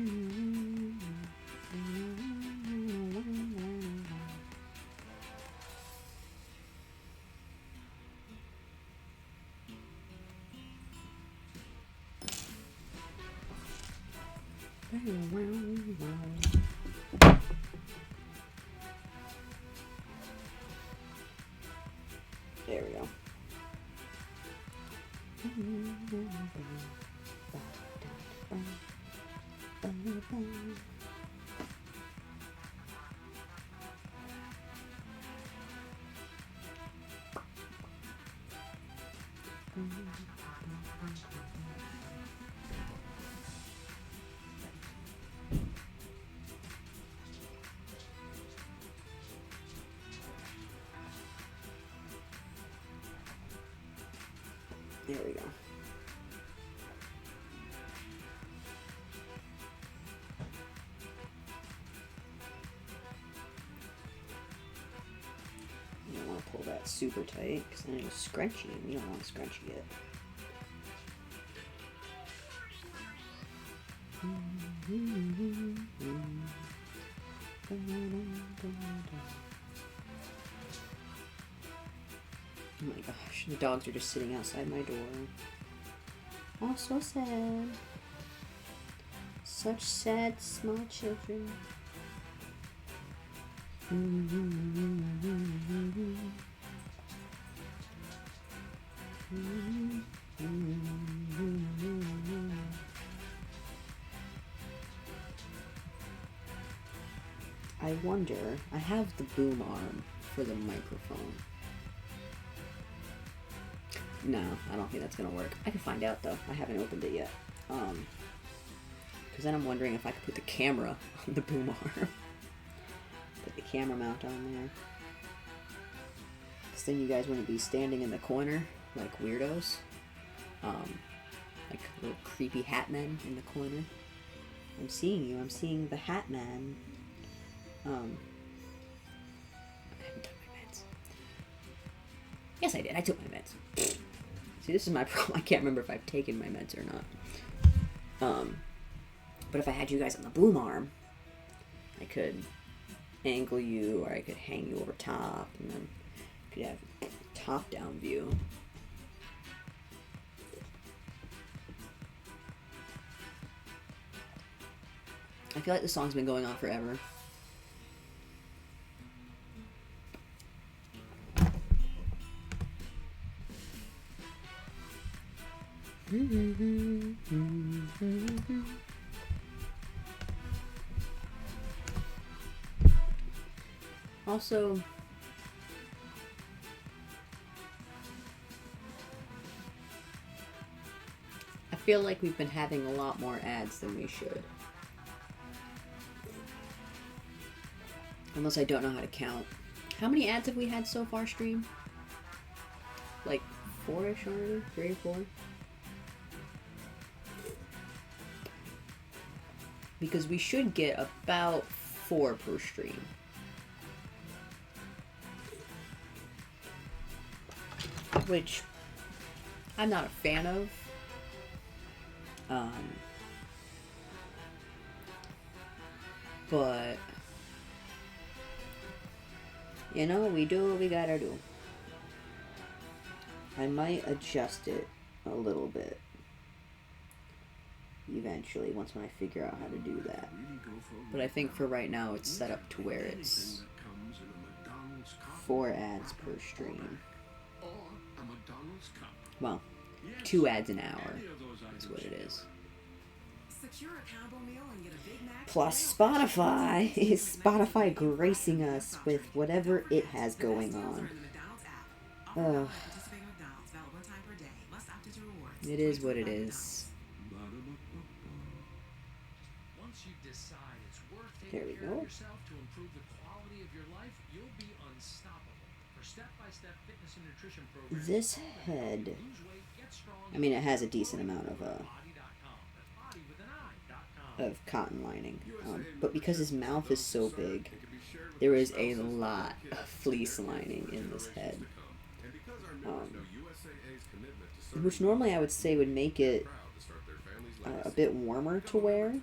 we go. There we go. You don't want to pull that super tight because then it'll scrunchy, and you don't want to scrunchy it. Oh my gosh, the dogs are just sitting outside my door. Oh, so sad. Such sad small children. I wonder, I have the boom arm for the microphone. No, I don't think that's gonna work. I can find out though. I haven't opened it yet. Because then I'm wondering if I could put the camera on the boom arm. Put the camera mount on there. Because then you guys wouldn't be standing in the corner like weirdos. Like little creepy hat men in the corner. I'm seeing you. I'm seeing the hat man. I haven't done my meds. Yes, I did. I took my meds. See, this is my problem. I can't remember if I've taken my meds or not. But if I had you guys on the boom arm, I could angle you, or I could hang you over top, and then could have a top-down view. I feel like this song's been going on forever. Also, I feel like we've been having a lot more ads than we should. Unless I don't know how to count. How many ads have we had so far, stream? Like 4-ish already? 3 or 4? Because we should get about 4 per stream. Which I'm not a fan of. But you know, we do what we gotta do. I might adjust it a little bit eventually once when I figure out how to do that. But I think for right now it's set up to where it's 4 ads per stream. Well, 2 ads an hour is what it is. Plus Spotify is Spotify gracing us with whatever it has going on. Ugh. It is what it is.
Once you decide it's worth
There we
taking care
go.
of yourself to improve the quality of your life, you'll be unstoppable. For step-by-step fitness and nutrition programs,
This head,
lose weight, get strong,
I mean, it has a decent amount of cotton lining, but because his mouth is so big, there is a lot of fleece lining in this head, which normally I would say would make it a bit warmer to wear,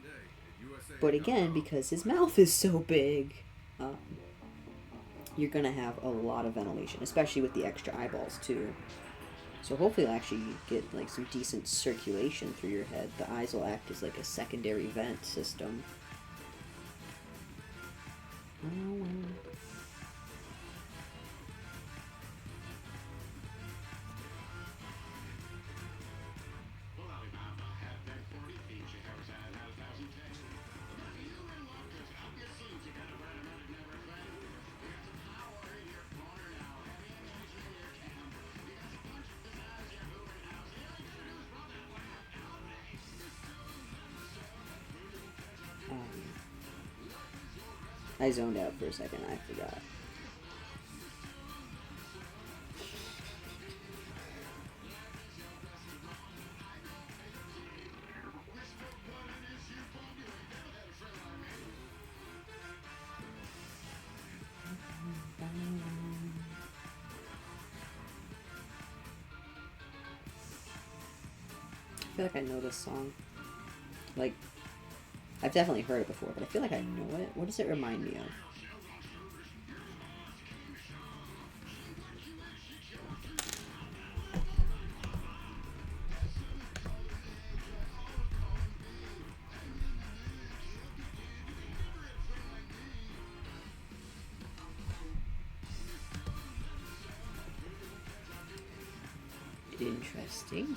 but again, because his mouth is so big, you're gonna have a lot of ventilation, especially with the extra eyeballs too. So hopefully you'll actually get like some decent circulation through your head. The eyes will act as like a secondary vent system. Oh, well. I zoned out for a second, I forgot. I feel like I know this song. Like, I've definitely heard it before, but I feel like I know it. What does it remind me of? Interesting.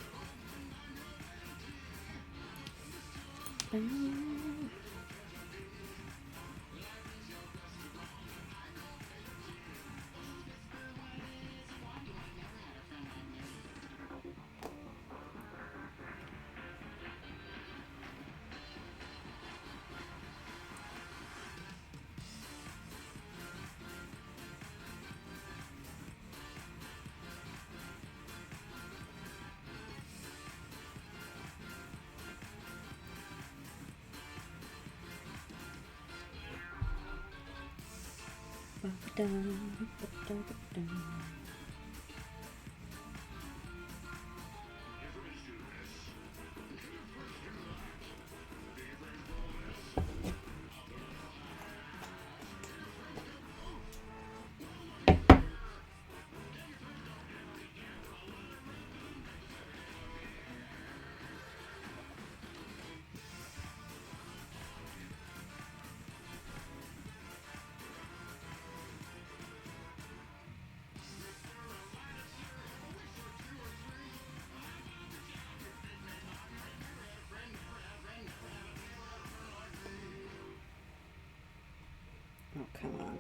Oh, come on.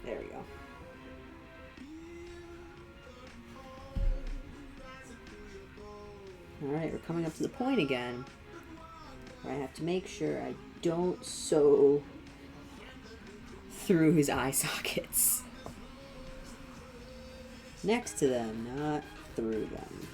There we go. Alright, we're coming up to the point again, where I have to make sure I don't sew through his eye sockets. Next to them, not through them.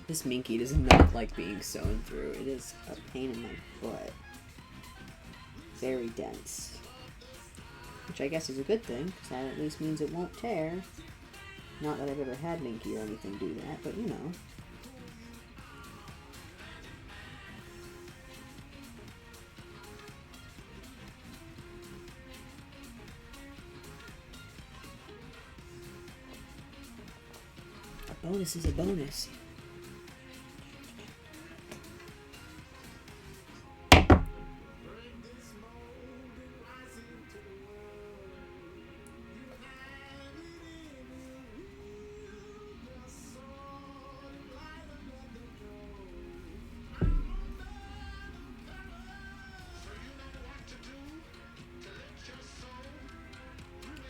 This Minky does not like being sewn through. It is a pain in my butt. Very dense. Which I guess is a good thing, because that at least means it won't tear. Not that I've ever had Minky or anything do that, but you know. A bonus is a bonus.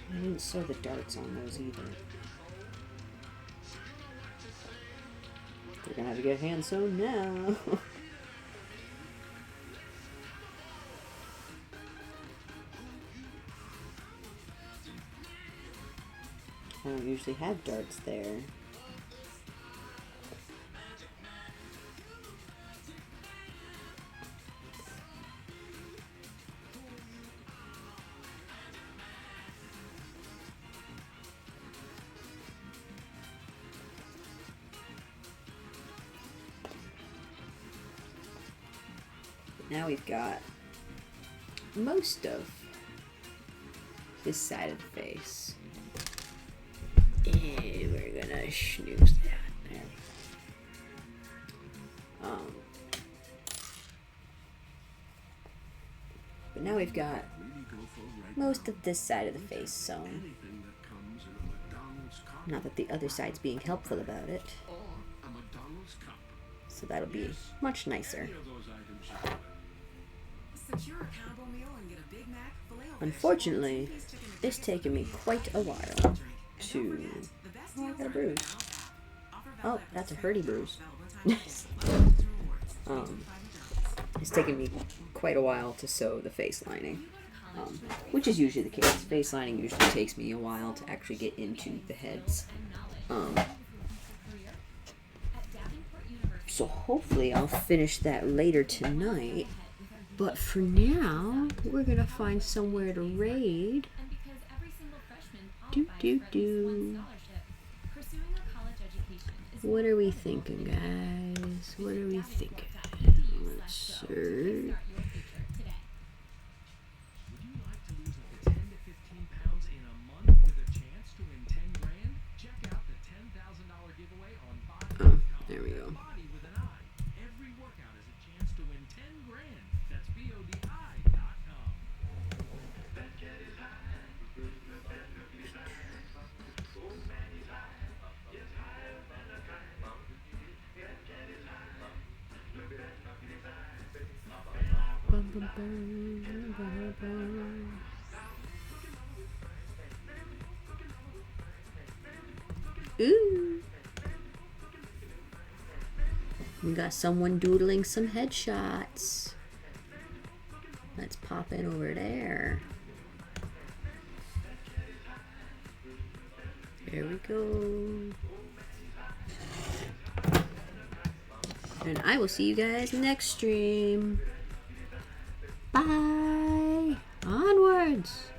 I didn't sew the darts on those either. We're gonna have to get hand sewn now. I don't usually have darts there. Now we've got most of this side of the face. And we're gonna snooze that. There. But now we've got most of this side of the face sewn. Not that the other side's being helpful about it. So that'll be much nicer. Unfortunately, it's taken me quite a while to... Oh, I got a bruise. Oh, that's a hurdy bruise. It's taken me quite a while to sew the face lining, which is usually the case. Face lining usually takes me a while to actually get into the heads. So hopefully I'll finish that later tonight. But for now, we're gonna find somewhere to raid. What are we thinking, guys? What are we thinking? Let's search.
Would you like to lose up to 10 to 15 pounds in a month with a chance to win 10 grand? Check out the $10,000 giveaway on Body.com.
There we go.
Body with an I. Every workout is a chance to win 10 grand. That's BODI.com.
Ooh. We got someone doodling some headshots. Let's pop in over there. There we go. And I will see you guys next stream. Bye. Onwards.